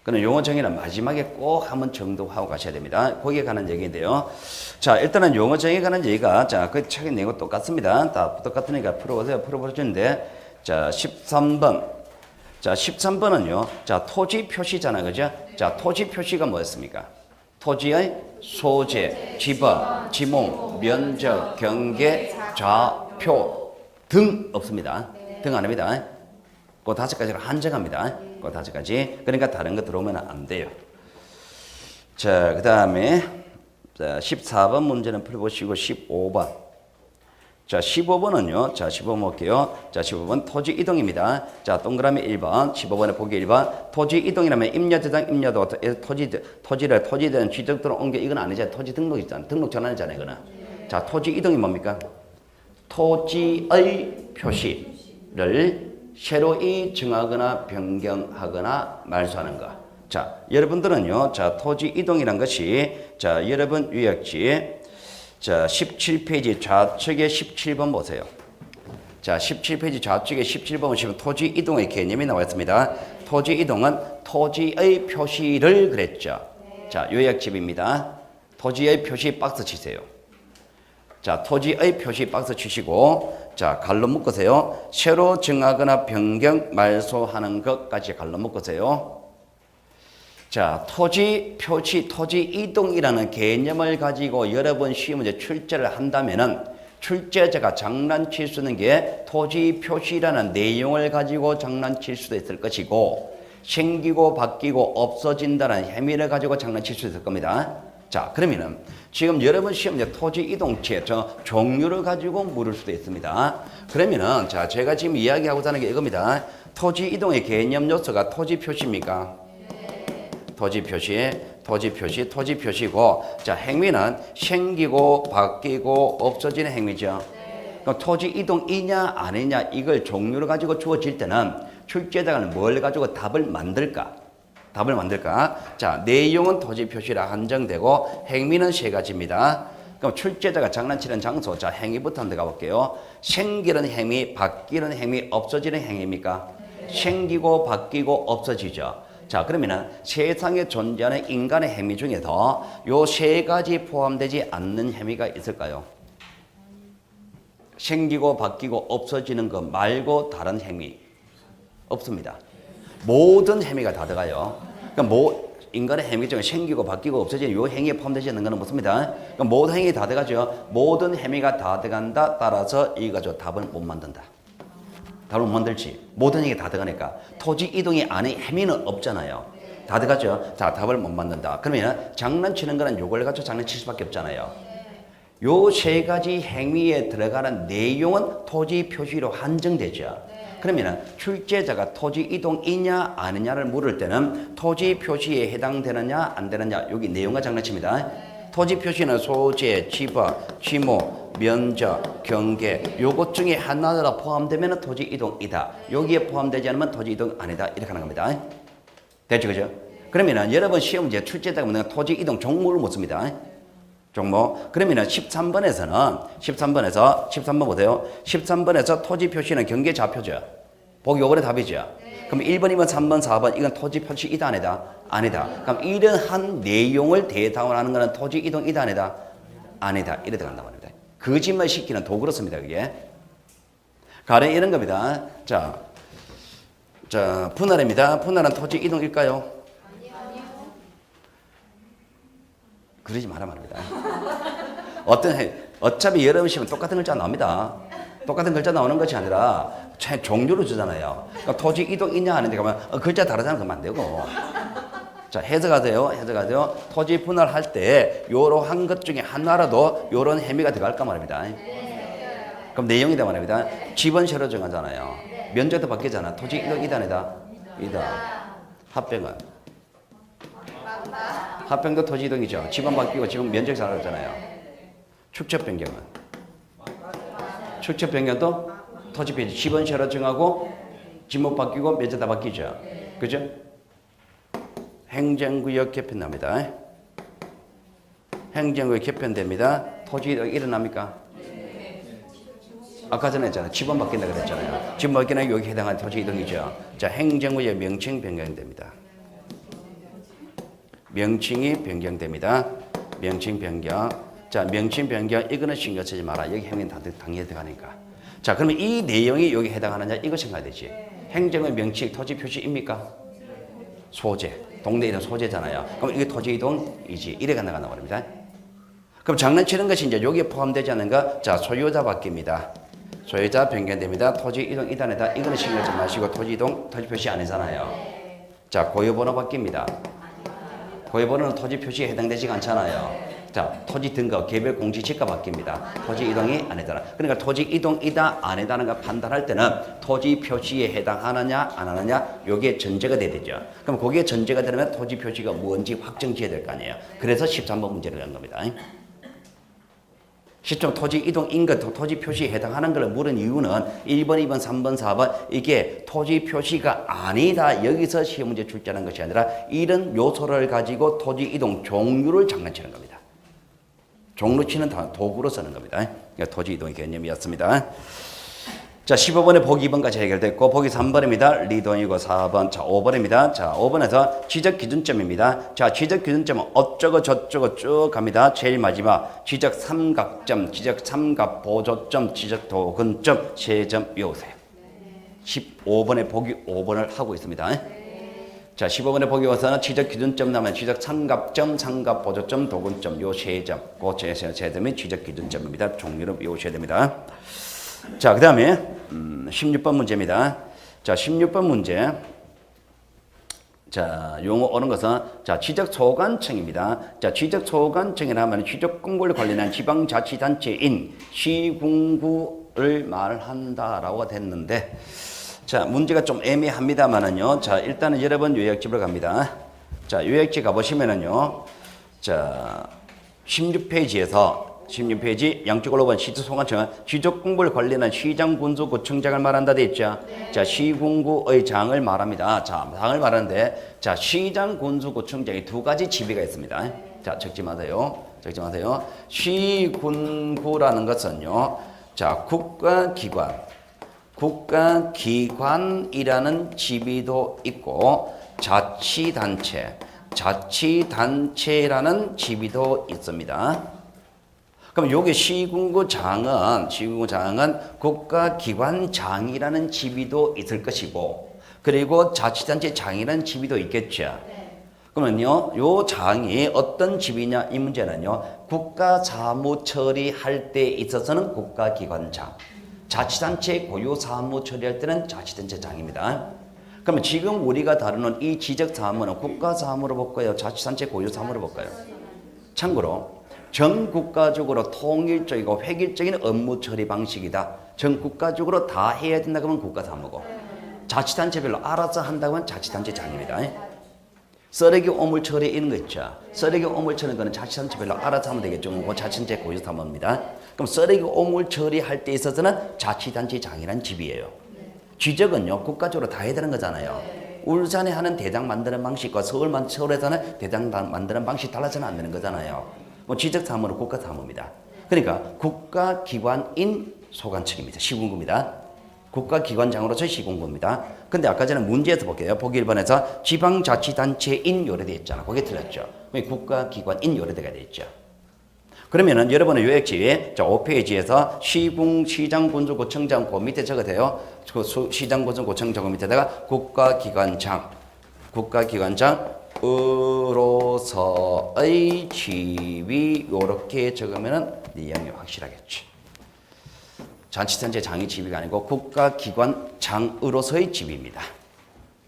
그는 용어 정의는 마지막에 꼭 한번 정독하고 가셔야 됩니다. 거기에 관한 얘기인데요. 자, 일단은 용어 정의에 관한 얘기가 자, 그 책에 내고 똑같습니다. 다 똑같으니까 풀어보시는데 자, 13번. 자, 13번은요. 자, 토지 표시잖아요. 그죠? 자, 토지 표시가 뭐였습니까? 토지의 소재, 지번, 지목, 면적, 경계, 좌표 등 없습니다. 등 안 합니다. 그 5가지로 한정합니다. 그 5가지. 그러니까 다른 거 들어오면 안 돼요. 자, 그 다음에 14번 문제는 풀어보시고 15번. 자, 15번은요. 자, 15번 볼게요. 자, 15번 토지 이동입니다. 자, 동그라미 1번, 15번에 보기 1번. 토지 이동이라면 임야저당, 임야도 토지를 토지된 취득도로 옮겨 이건 아니잖아요. 토지 등록 있잖아요. 등록 전환이잖아요, 이거는. 자, 토지 이동이 뭡니까? 토지의 표시를 새로이 정하거나 변경하거나 말소하는 것. 자, 여러분들은요. 자, 토지 이동이란 것이 자, 여러분 요약지 자, 17페이지 좌측에 17번 보세요. 자, 17페이지 좌측에 17번 보시면 토지 이동의 개념이 나와 있습니다. 토지 이동은 토지의 표시를 그랬죠. 자, 요약집입니다. 토지의 표시 박스 치세요. 자, 토지의 표시 박스 치시고 자, 갈로 묶으세요. 새로 정하거나 변경, 말소하는 것까지 갈로 묶으세요. 자, 토지 표시, 토지 이동이라는 개념을 가지고 여러 번 시험 문제 출제를 한다면은 출제자가 장난칠 수 있는 게 토지 표시라는 내용을 가지고 장난칠 수도 있을 것이고 생기고 바뀌고 없어진다는 혐의를 가지고 장난칠 수 있을 겁니다. 자, 그러면은 지금 여러분 시험 문제 토지 이동체 저 종류를 가지고 물을 수도 있습니다. 그러면은 자, 제가 지금 이야기하고자 하는 게 이겁니다. 토지 이동의 개념 요소가 토지 표시입니까? 토지 표시고, 자, 행위는 생기고 바뀌고 없어지는 행위죠. 그럼 토지 이동이냐 아니냐 이걸 종류를 가지고 주어질 때는 출제자는 뭘 가지고 답을 만들까? 자, 내용은 토지 표시라 한정되고 행위는 3가지입니다. 그럼 출제자가 장난치는 장소, 자, 행위부터 한번 가볼게요. 생기는 행위, 바뀌는 행위, 없어지는 행위입니까? 생기고 바뀌고 없어지죠. 자, 그러면은 세상에 존재하는 인간의 행위 중에서 요 3가지 포함되지 않는 행위가 있을까요? 생기고 바뀌고 없어지는 것 말고 다른 행위 없습니다. 모든 행위가 다 들어가요. 그러니까 인간의 행위 중에 생기고 바뀌고 없어지는 요 행위에 포함되지 않는 것은 없습니다. 그러니까 모든 행위 다 들어가죠. 모든 행위가 다 들어간다. 따라서 이거 가지고 답을 못 만든다. 답을 못 만들지. 모든 행위 다 들어가니까. 토지 이동이 안에 행위는 없잖아요. 다 들어가죠. 자, 답을 못 만든다. 그러면 장난치는 거는 요걸 가지고 장난칠 수밖에 없잖아요. 요 3가지 행위에 들어가는 내용은 토지 표시로 한정되죠. 그러면 출제자가 토지 이동이냐 아니냐를 물을 때는 토지 표시에 해당되느냐 안 되느냐 여기 내용과 장난칩니다. 토지 표시는 소재, 지번, 지목, 면적, 경계 요것 중에 하나로 포함되면 토지 이동이다. 여기에 포함되지 않으면 토지 이동 아니다. 이렇게 하는 겁니다. 됐죠, 그죠? 그러면은 여러분 시험 문제 출제자가 묻는 토지 이동 종목을 묻습니다. 종목. 그러면은 13번 보세요. 13번에서 토지 표시는 경계 좌표죠. 보기 5번의 답이죠. 그럼 1번, 2번, 3번, 4번 이건 토지 표시이다 아니다? 아니다. 그럼 이러한 내용을 대상으로 거는 토지 이동이다 아니다? 아니다. 이래 들어간단 말입니다. 거짓말 시키는 도구로 씁니다. 그게. 가령 이런 겁니다. 자, 분할입니다. 분할은 토지 이동일까요? 그러지 말아 말입니다. 어차피 여러 번 시면 똑같은 글자 나옵니다. 똑같은 글자 나오는 것이 아니라 종류로 주잖아요. 그러니까 토지 이동 있냐 하는데 가면 글자 다르잖아. 그러면 안 되고. 자, 해석하세요. 토지 분할할 때 요러한 것 중에 하나라도 요런 혐의가 들어갈까 말입니다. 그럼 내용이다 말입니다. 집은 새로 정하잖아요. 면적도 바뀌잖아. 토지 이동 이다 아니다? 이다. 합병은? 합병도 토지 이동이죠. 집은 바뀌고 집은 면적이 달라졌잖아요. 축척 변경은? 축척 변경도 토지 변경. 집은 새로 정하고 지목 바뀌고 면적 다 바뀌죠. 그죠? 행정구역 개편납니다. 행정구역 개편됩니다. 토지 이동 일어납니까? 아까 전에 했잖아요. 집은 바뀐다 그랬잖아요. 집은 바뀌는 여기 해당하는 토지 이동이죠. 자, 행정구역 명칭 변경됩니다. 명칭이 변경됩니다. 명칭 변경. 자, 명칭 변경 이거는 신경 쓰지 마라. 여기 행위 당연히 들어가니까. 자, 그러면 이 내용이 여기 해당하느냐 이거 생각해야 되지. 행정의 명칭 토지 표시입니까? 소재. 동네 이동 소재잖아요. 그럼 이게 토지 이동이지. 이래가 나간단 말입니다. 그럼 장난치는 것이 이제 여기에 포함되지 않은가? 자, 소유자 바뀝니다. 소유자 변경됩니다. 토지 이동 이단에다 이거는 신경 쓰지 마시고 토지 이동 토지 표시 안 하잖아요. 자, 고유번호 바뀝니다. 고유번호는 토지 표시에 해당되지가 않잖아요. 자, 토지 등급 개별 공지 지가 바뀝니다. 토지 이동이 아니잖아. 그러니까 토지 이동이다 아니다는 걸 판단할 때는 토지 표시에 해당하느냐 안 하느냐 요게 전제가 돼야 되죠. 그럼 거기에 전제가 되려면 토지 표시가 뭔지 확정지어야 될 거 아니에요. 그래서 13번 문제를 한 겁니다. 10점 토지 이동인 것, 토지 표시에 해당하는 걸 물은 이유는 1번, 2번, 3번, 4번 이게 토지 표시가 아니다. 여기서 시험 문제 출제하는 것이 아니라 이런 요소를 가지고 토지 이동 종류를 장난치는 겁니다. 종로 치는 도구로 쓰는 겁니다. 그러니까 토지 이동의 개념이었습니다. 자, 15번에 보기 2번까지 해결됐고 보기 3번입니다. 리동이고 4번, 자 5번입니다. 자 5번에서 지적 기준점입니다. 자, 지적 기준점은 어쩌고 저쩌고 쭉 갑니다. 제일 마지막 지적 삼각점, 지적 삼각 보조점, 지적 도근점 세 점 외우세요. 15번에 보기 5번을 하고 있습니다. 자, 15번에 보기 와서는 지적 기준점 나면 지적 삼각점, 삼각 보조점, 도근점 요 세 점, 그 세 점이 지적 기준점입니다. 종류를 외우셔야 됩니다. 자, 그 다음에 16번 문제입니다. 자, 16번 문제. 자, 용어 오는 것은 자, 지적소관청입니다. 자, 지적소관청이라 하면 지적공부를 관련한 지방자치단체인 시군구를 말한다라고 됐는데 자, 문제가 좀 애매합니다만은요. 자, 일단은 여러분 요약집으로 갑니다. 자, 요약집 가보시면은요. 자, 16페이지 양쪽으로 본 시지소관청은 지적공부를 관련한 시장, 군수, 구청장을 말한다 돼 있죠. 자, 시군구의 장을 말합니다. 자, 장을 말하는데 자, 시장, 군수, 구청장이 두 가지 지위가 있습니다. 자, 적지 마세요. 시군구라는 것은요. 자, 국가기관이라는 지위도 있고 자치단체라는 지위도 있습니다. 그럼 여기 시군구장은 국가기관장이라는 지위도 있을 것이고 그리고 자치단체장이라는 지위도 있겠죠. 그러면요, 요 장이 어떤 지위냐 이 문제는요, 국가사무 처리할 때 있어서는 국가기관장, 자치단체 고유 사무 처리할 때는 자치단체장입니다. 그러면 지금 우리가 다루는 이 지적사무는 국가사무로 볼까요? 자치단체 고유 사무로 볼까요? 참고로 전 국가적으로 통일적이고 획일적인 업무 처리 방식이다. 전 국가적으로 다 해야 된다 그러면 국가사무고 자치단체별로 알아서 한다고 하면 자치단체장입니다. 쓰레기 오물 처리 이런 거 있죠. 쓰레기 오물 처리는 거는 자치단체별로 알아서 하면 되겠죠. 그 자치단체 고유사무입니다. 그럼 쓰레기 오물 처리할 때 있어서는 자치단체장이란 집이에요. 지적은요, 국가적으로 다 해야 되는 거잖아요. 울산에 하는 대장 만드는 방식과 서울에서는 대장 만드는 방식 달라서는 안 되는 거잖아요. 뭐 지적사무는 국가사무입니다. 그러니까 국가기관인 소관청입니다. 시군구입니다. 국가기관장으로서 시공부입니다. 근데 아까 전에 문제에서 볼게요. 보기 1번에서 지방자치단체인 요래돼 있잖아. 그게 틀렸죠. 국가기관인 요래돼가 돼 있죠. 그러면은 여러분의 요약집에 5페이지에서 시군, 시장, 군수, 구청장 그 밑에 적어도요. 그 시장, 군수, 구청장 그 밑에다가 국가기관장으로서의 지위 요렇게 적으면은 내용이 확실하겠지. 자치단체 장이 지위가 아니고 국가기관장으로서의 지위입니다.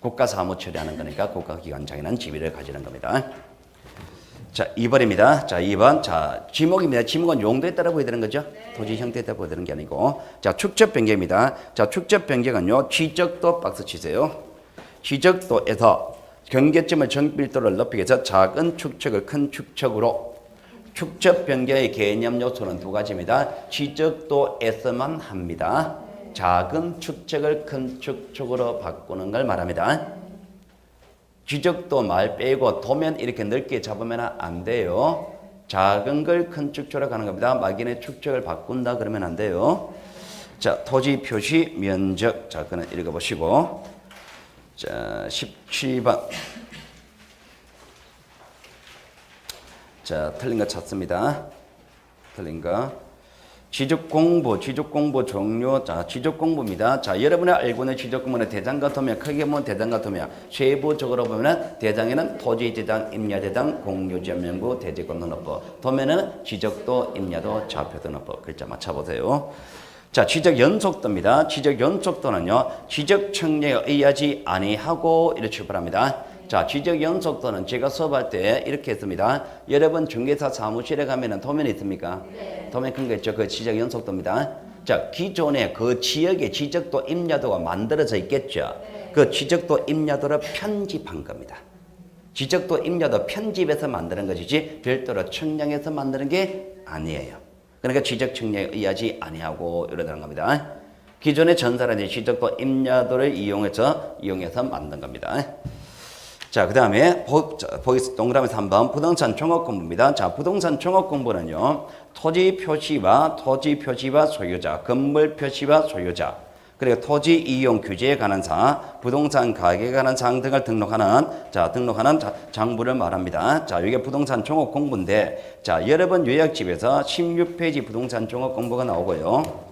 국가사무 처리하는 거니까 국가기관장이라는 지위를 가지는 겁니다. 자, 2번입니다. 자, 2번. 자, 지목입니다. 지목은 용도에 따라 보여야 되는 거죠? 토지 형태에 따라 보여야 되는 게 아니고. 자, 축적 변경입니다. 자, 축적 변경은요. 지적도 박스 치세요. 지적도에서 경계점을 정밀도를 높이기 위해서 작은 축척을 큰 축척으로 축적 변경의 개념 요소는 두 가지입니다. 지적도에서만 합니다. 작은 축척을 큰 축척으로 바꾸는 걸 말합니다. 지적도 말 빼고 도면 이렇게 넓게 잡으면 안 돼요. 작은 걸 큰 축척으로 가는 겁니다. 막연히 축척을 바꾼다 그러면 안 돼요. 자, 토지 표시 면적. 자, 그는 읽어보시고. 자, 17번. 자, 틀린 거 찾습니다. 틀린 거. 지적공부 종료. 자, 지적공부입니다. 자, 여러분이 알고 있는 지적공부는 대장과 도면, 크게 보면 대장과 도면, 세부적으로 보면 대장에는 토지대장, 임야대장, 공유지연명부, 대지권등록법, 도면은 지적도, 임야도, 좌표등록법. 글자 맞춰보세요. 자, 지적 연속도입니다. 지적 연속도는요, 지적 청량에 의하지 아니하고 이렇게 출발합니다. 자, 지적 연속도는 제가 수업할 때 이렇게 했습니다. 여러분 중개사 사무실에 가면은 도면이 있습니까? 네. 도면 큰 거 있죠. 그 지적 연속도입니다. 자, 기존에 그 지역의 지적도 임야도가 만들어져 있겠죠. 네. 그 지적도 임야도를 편집한 겁니다. 지적도 임야도 편집해서 만드는 것이지 별도로 청량해서 만드는 게 아니에요. 그러니까 지적 청량에 의하지 아니하고 이러다는 겁니다. 기존의 전사라든지 지적도 임야도를 이용해서 만든 겁니다. 자, 그 다음에 보기 동그라미 3번 부동산 종합 공부입니다. 자, 부동산 종합 공부는요, 토지 표시와 소유자, 건물 표시와 소유자, 그리고 토지 이용 규제에 관한 사항, 부동산 가격에 관한 사항 등을 등록하는 장부를 말합니다. 자, 이게 부동산 종합 공부인데, 자, 여러분 요약집에서 16페이지 부동산 종합 공부가 나오고요.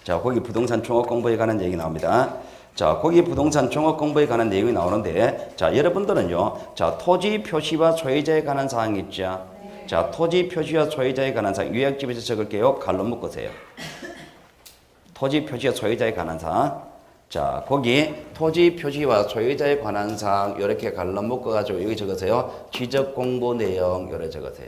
자, 거기 부동산 종합 공부에 관한 얘기 나옵니다. 자, 거기 부동산 종합 공부에 관한 내용이 나오는데, 자, 여러분들은요, 자, 토지 표시와 소유자에 관한 사항이 있죠. 자, 토지 표시와 소유자에 관한 사항, 요약집에서 적을게요. 갈로 묶으세요. 토지 표시와 소유자에 관한 사항. 자, 거기 토지 표시와 소유자에 관한 사항, 이렇게 갈로 묶어가지고 여기 적으세요. 지적 공부 내용, 이렇게 적으세요.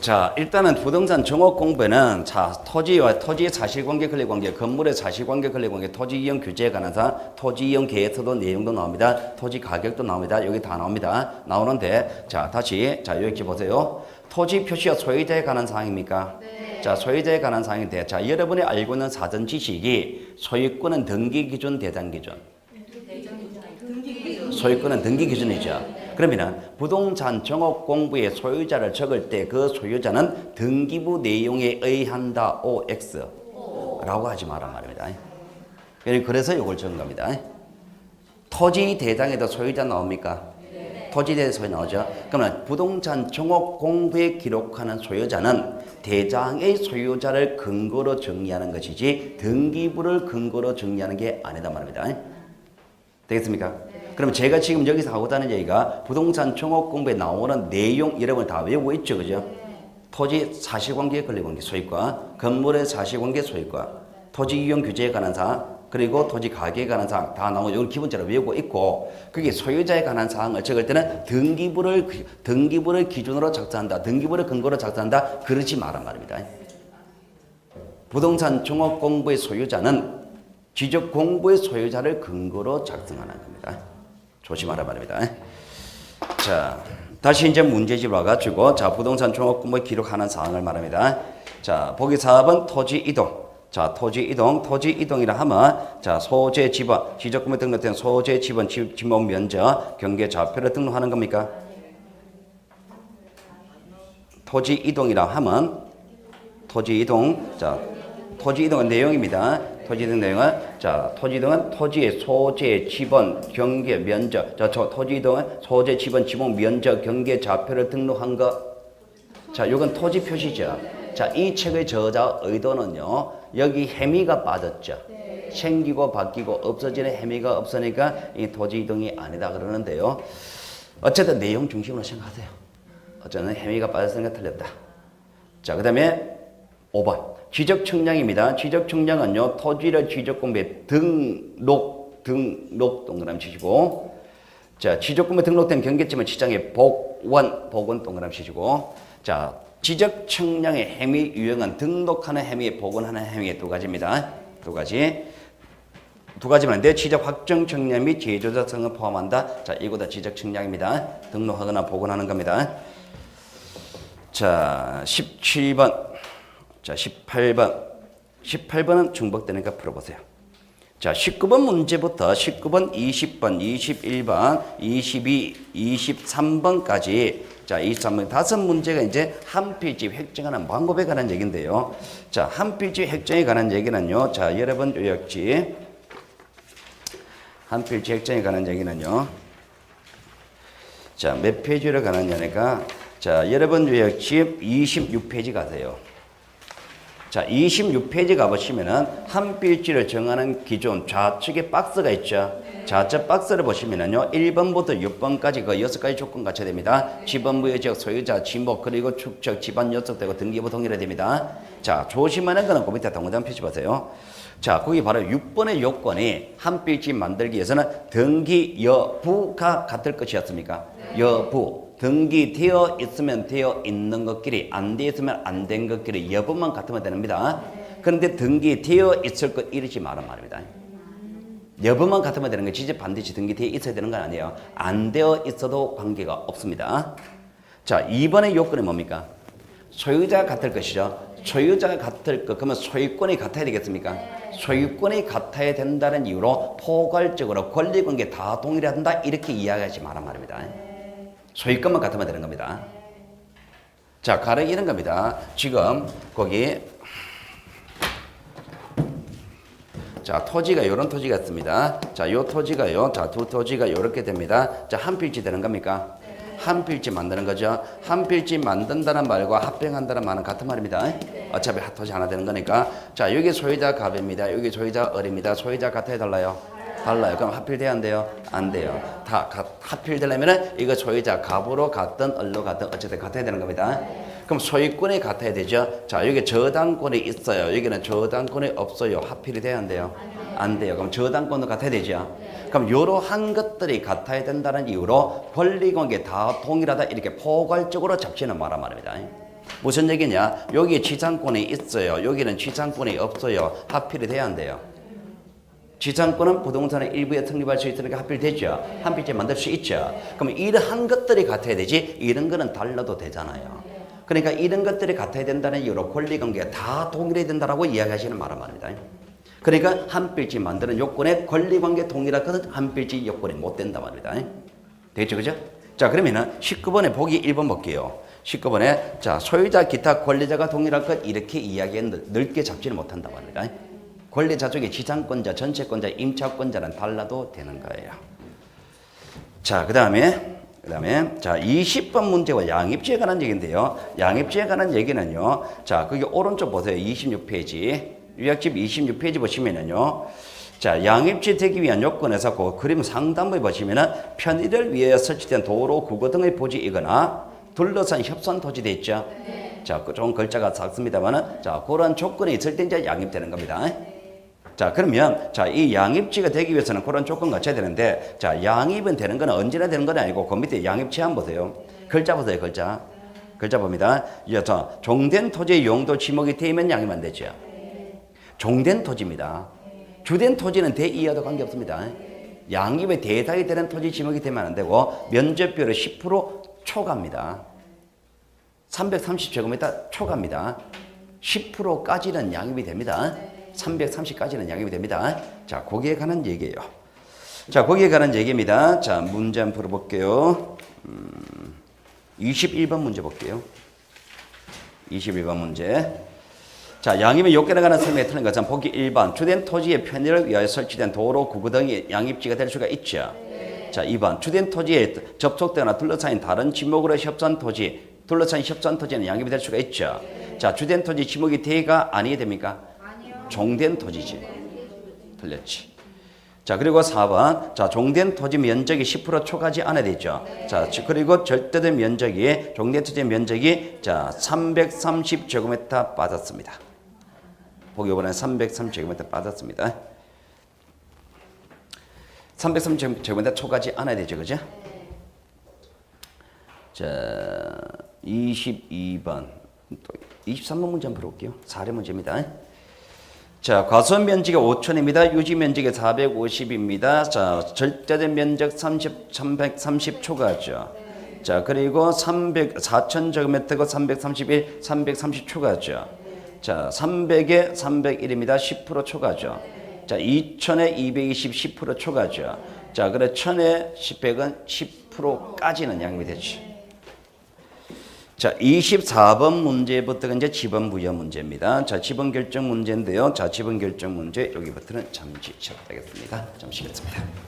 자, 일단은 부동산 종합 공부에는 자, 토지와 토지의 사실관계, 권리관계, 건물의 사실관계, 권리관계, 토지 이용 규제에 관한 사항, 토지 이용 계획서도 내용도 나옵니다. 토지 가격도 나옵니다. 여기 다 나옵니다. 나오는데, 자, 다시, 자, 여기 보세요. 토지 표시와 소유자에 관한 사항입니까? 네. 자, 소유자에 관한 사항인데, 자, 여러분이 알고 있는 사전 지식이 소유권은 등기 기준, 대장 기준. 소유권은 등기 기준이죠. 그러면은 부동산 종합 공부의 소유자를 적을 때 그 소유자는 등기부 내용에 의한다. OX 라고 하지 말란 말입니다. 그래서 이걸 적은 겁니다. 토지 대장에도 소유자 나옵니까? 토지 대장 소유 나오죠. 그러면 부동산 종합 공부에 기록하는 소유자는 대장의 소유자를 근거로 정리하는 것이지 등기부를 근거로 정리하는 게 아니다 말입니다. 되겠습니까? 그럼 제가 지금 여기서 하고자는 얘기가 부동산 종합 공부에 나오는 내용 여러분 다 외우고 있죠, 그죠? 토지 사실관계, 권리관계, 소유권, 건물의 사실관계, 소유권, 토지 이용 규제에 관한 사항, 그리고 토지 가격에 관한 사항 다 나오고 이걸 기본적으로 외우고 있고, 그게 소유자에 관한 사항을 적을 때는 등기부를 기준으로 작성한다, 등기부를 근거로 작성한다, 그러지 말란 말입니다. 부동산 종합 공부의 소유자는 지적 공부의 소유자를 근거로 작성하는 겁니다. 조심하라 말입니다. 자, 다시 이제 문제집 와가지고, 자, 부동산 종합 공부에 기록하는 사항을 말합니다. 자, 보기 4번 토지 이동. 자, 토지 이동이라 하면, 자, 소재 지번, 지적 공부에 등록된 소재 지번, 지목 면적, 경계 좌표를 등록하는 겁니까? 토지 이동이라 하면 토지 이동. 자, 토지 이동은 내용입니다. 토지 이동 내용은 자, 토지 이동은 토지의 소재, 지번, 경계, 면적. 자, 토지 이동은 소재, 지번, 지목, 면적, 경계, 좌표를 등록한 것. 자, 이건 토지 표시죠. 자, 이 책의 저자 의도는요. 여기 해미가 빠졌죠. 생기고 바뀌고 없어지는 해미가 없으니까 이 토지 이동이 아니다 그러는데요. 어쨌든 내용 중심으로 생각하세요. 어쨌든 해미가 빠졌으니까 틀렸다. 자, 그 다음에 5번. 지적청량입니다. 지적청량은요. 토지를 지적공부에 등록 동그라미 치시고 자, 지적공부에 등록된 경계점은 지장의 복원 동그라미 치시고 자, 지적청량의 행위 유형은 등록하는 행위, 복원하는 행위 두 가지입니다. 두 가지만 내 지적 확정 청량 및 제조자성을 포함한다. 자, 이거 다 지적 청량입니다. 등록하거나 복원하는 겁니다. 자, 17번. 자, 18번은 중복되니까 풀어보세요. 자, 19번 문제부터 19번, 20번, 21번, 22, 23번까지 자, 23번 5문제가 이제 한 필지 획정하는 방법에 관한 얘기인데요. 자, 한 필지 획정에 관한 얘기는요. 자, 여러분 요약지 한 필지 획정에 관한 얘기는요. 자, 몇 페이지로 가는 얘기가 자, 여러분 요약지 26페이지 가세요. 자, 26페이지 가보시면은 한 필지를 정하는 기준 좌측에 박스가 있죠. 좌측 박스를 보시면은요, 1번부터 6번까지 그 6가지 조건 갖춰야 됩니다. 지번부의 지역, 소유자, 지목, 그리고 축적, 지반 요속되고 등기부 동일해야 됩니다. 자, 조심하는 거는 그 밑에 동그란 표시 보세요. 자, 거기 바로 6번의 요건이 한 필지 만들기 위해서는 등기 여부가 같을 것이었습니까? 여부. 등기되어 있으면 되어 있는 것끼리 안 되어 있으면 안 된 것끼리 여부만 같으면 됩니다. 그런데 등기되어 있을 것 이르지 말란 말입니다. 여부만 같으면 되는 거지 반드시 등기되어 있어야 되는 건 아니에요. 안 되어 있어도 관계가 없습니다. 자, 2번의 요건이 뭡니까? 소유자가 같을 것이죠. 소유자가 같을 것 그러면 소유권이 같아야 되겠습니까? 소유권이 같아야 된다는 이유로 포괄적으로 권리관계 다 동일하다 이렇게 이야기하지 말란 말입니다. 소유권만 같으면 되는 겁니다. 자, 가령 이런 겁니다. 지금 거기 자, 토지가 이런 토지가 있습니다. 자, 요 토지가요. 자, 두 토지가 이렇게 됩니다. 자, 한 필지 되는 겁니까? 한 필지 만드는 거죠. 한 필지 만든다는 말과 합병한다는 말은 같은 말입니다. 어차피 토지 하나 되는 거니까. 자, 여기 소유자 갑입니다. 여기 소유자 을입니다. 소유자 같아야 달라요? 달라요. 그럼 합필돼야 안 돼요? 안 돼요. 다 합필되려면은 이거 소유자 갑으로 갔든 을로 갔든 어쨌든 같아야 되는 겁니다. 그럼 소유권이 같아야 되죠. 자, 여기 저당권이 있어요. 여기는 저당권이 없어요. 합필이 돼야 안 돼요? 안 돼요. 그럼 저당권도 같아야 되죠. 그럼 이러한 것들이 같아야 된다는 이유로 권리관계 다 동일하다 이렇게 포괄적으로 잡지는 말란 말입니다. 무슨 얘기냐? 여기 지상권이 있어요. 여기는 지상권이 없어요. 합필이 돼야 안 돼요? 지상권은 부동산의 일부에 성립할 수 있으니까 합필되죠. 한 필지 만들 수 있죠. 그럼 이러한 것들이 같아야 되지 이런 거는 달라도 되잖아요. 그러니까 이런 것들이 같아야 된다는 이유로 권리관계가 다 동일해야 된다고 이야기하시는 말입니다. 그러니까 한 필지 만드는 요건에 권리관계 동일한 것은 한 필지 요건이 못 된다 말입니다. 되겠죠, 그죠? 자, 그러면은 19번에 보기 1번 볼게요. 19번에 자, 소유자 기타 권리자가 동일할 것 이렇게 이야기는 넓게 잡지는 못한다 말입니다. 권리자 쪽에 지상권자, 전체권자, 임차권자는 달라도 되는 거예요. 자, 그 다음에 자, 20번 문제와 양입지에 관한 얘기인데요. 양입지에 관한 얘기는요. 자, 거기 오른쪽 보세요. 26페이지. 요약집 26페이지 보시면은요. 자, 양입지 되기 위한 요건에서 그 그림 상단부에 보시면은 편의를 위해 설치된 도로, 구거 등의 부지이거나 둘러싼 협선 토지 돼 있죠. 자, 좀 글자가 작습니다만은 자, 그런 조건이 있을 때 이제 양입되는 겁니다. 자, 그러면 자, 이 양입지가 되기 위해서는 그런 조건 갖춰야 되는데 자, 양입은 되는 건 언제나 되는 건 아니고 그 밑에 양입 제한 보세요. 글자 보세요. 글자 봅니다. 자, 종된 토지의 용도 지목이 되면 양입 안 되죠. 종된 토지입니다. 주된 토지는 대이하도 관계없습니다. 양입의 대상이 되는 토지 지목이 되면 안 되고 면적비율을 10% 초과입니다. 330제곱미터 초과입니다. 10%까지는 양입이 됩니다. 330까지는 양입이 됩니다. 자, 거기에 관한 얘기예요. 자, 거기에 관한 얘기입니다. 자, 문제 한번 풀어볼게요. 21번 문제 볼게요. 21번 문제. 자, 양입의 요건에 관한 설명이 틀린 것은 보기 1번. 주된 토지의 편의를 위하여 설치된 도로, 구구 등이 양입지가 될 수가 있죠. 자, 2번. 주된 토지에 접속되거나 둘러싸인 다른 지목으로 협조한 토지, 둘러싸인 협조한 토지는 양입이 될 수가 있죠. 자, 주된 토지 지목이 돼가 아니게 됩니까? 아니요. 종된 토지지. 틀렸지. 자, 그리고 4번. 자, 종된 토지 면적이 10% 초과하지 않아야 되죠. 자, 그리고 절대된 면적이, 종된 토지 면적이, 자, 330제곱미터 빠졌습니다. 보기 이번에 330제곱미터 빠졌습니다. 330제곱미터 초과하지 않아야 되죠. 그죠? 자, 22번. 또 23번 문제 한번 풀어볼게요. 사례 문제입니다. 자, 과수원 면적이 5천입니다. 유지 면적이 450입니다. 자, 절대된 면적 330 초과하죠. 자, 그리고 4,000제곱미터고 331, 330 초과하죠. 자, 300에 301입니다. 10% 초과하죠. 자, 2,000에 220, 10% 초과하죠. 자, 그래 1,000에 10백은 10%까지는 양립이 되죠. 자, 24번 문제부터가 이제 지번 부여 문제입니다. 자, 지번 결정 문제인데요. 자, 지번 결정 문제 여기부터는 잠시 쉬었다 하겠습니다. 잠시 쉬겠습니다.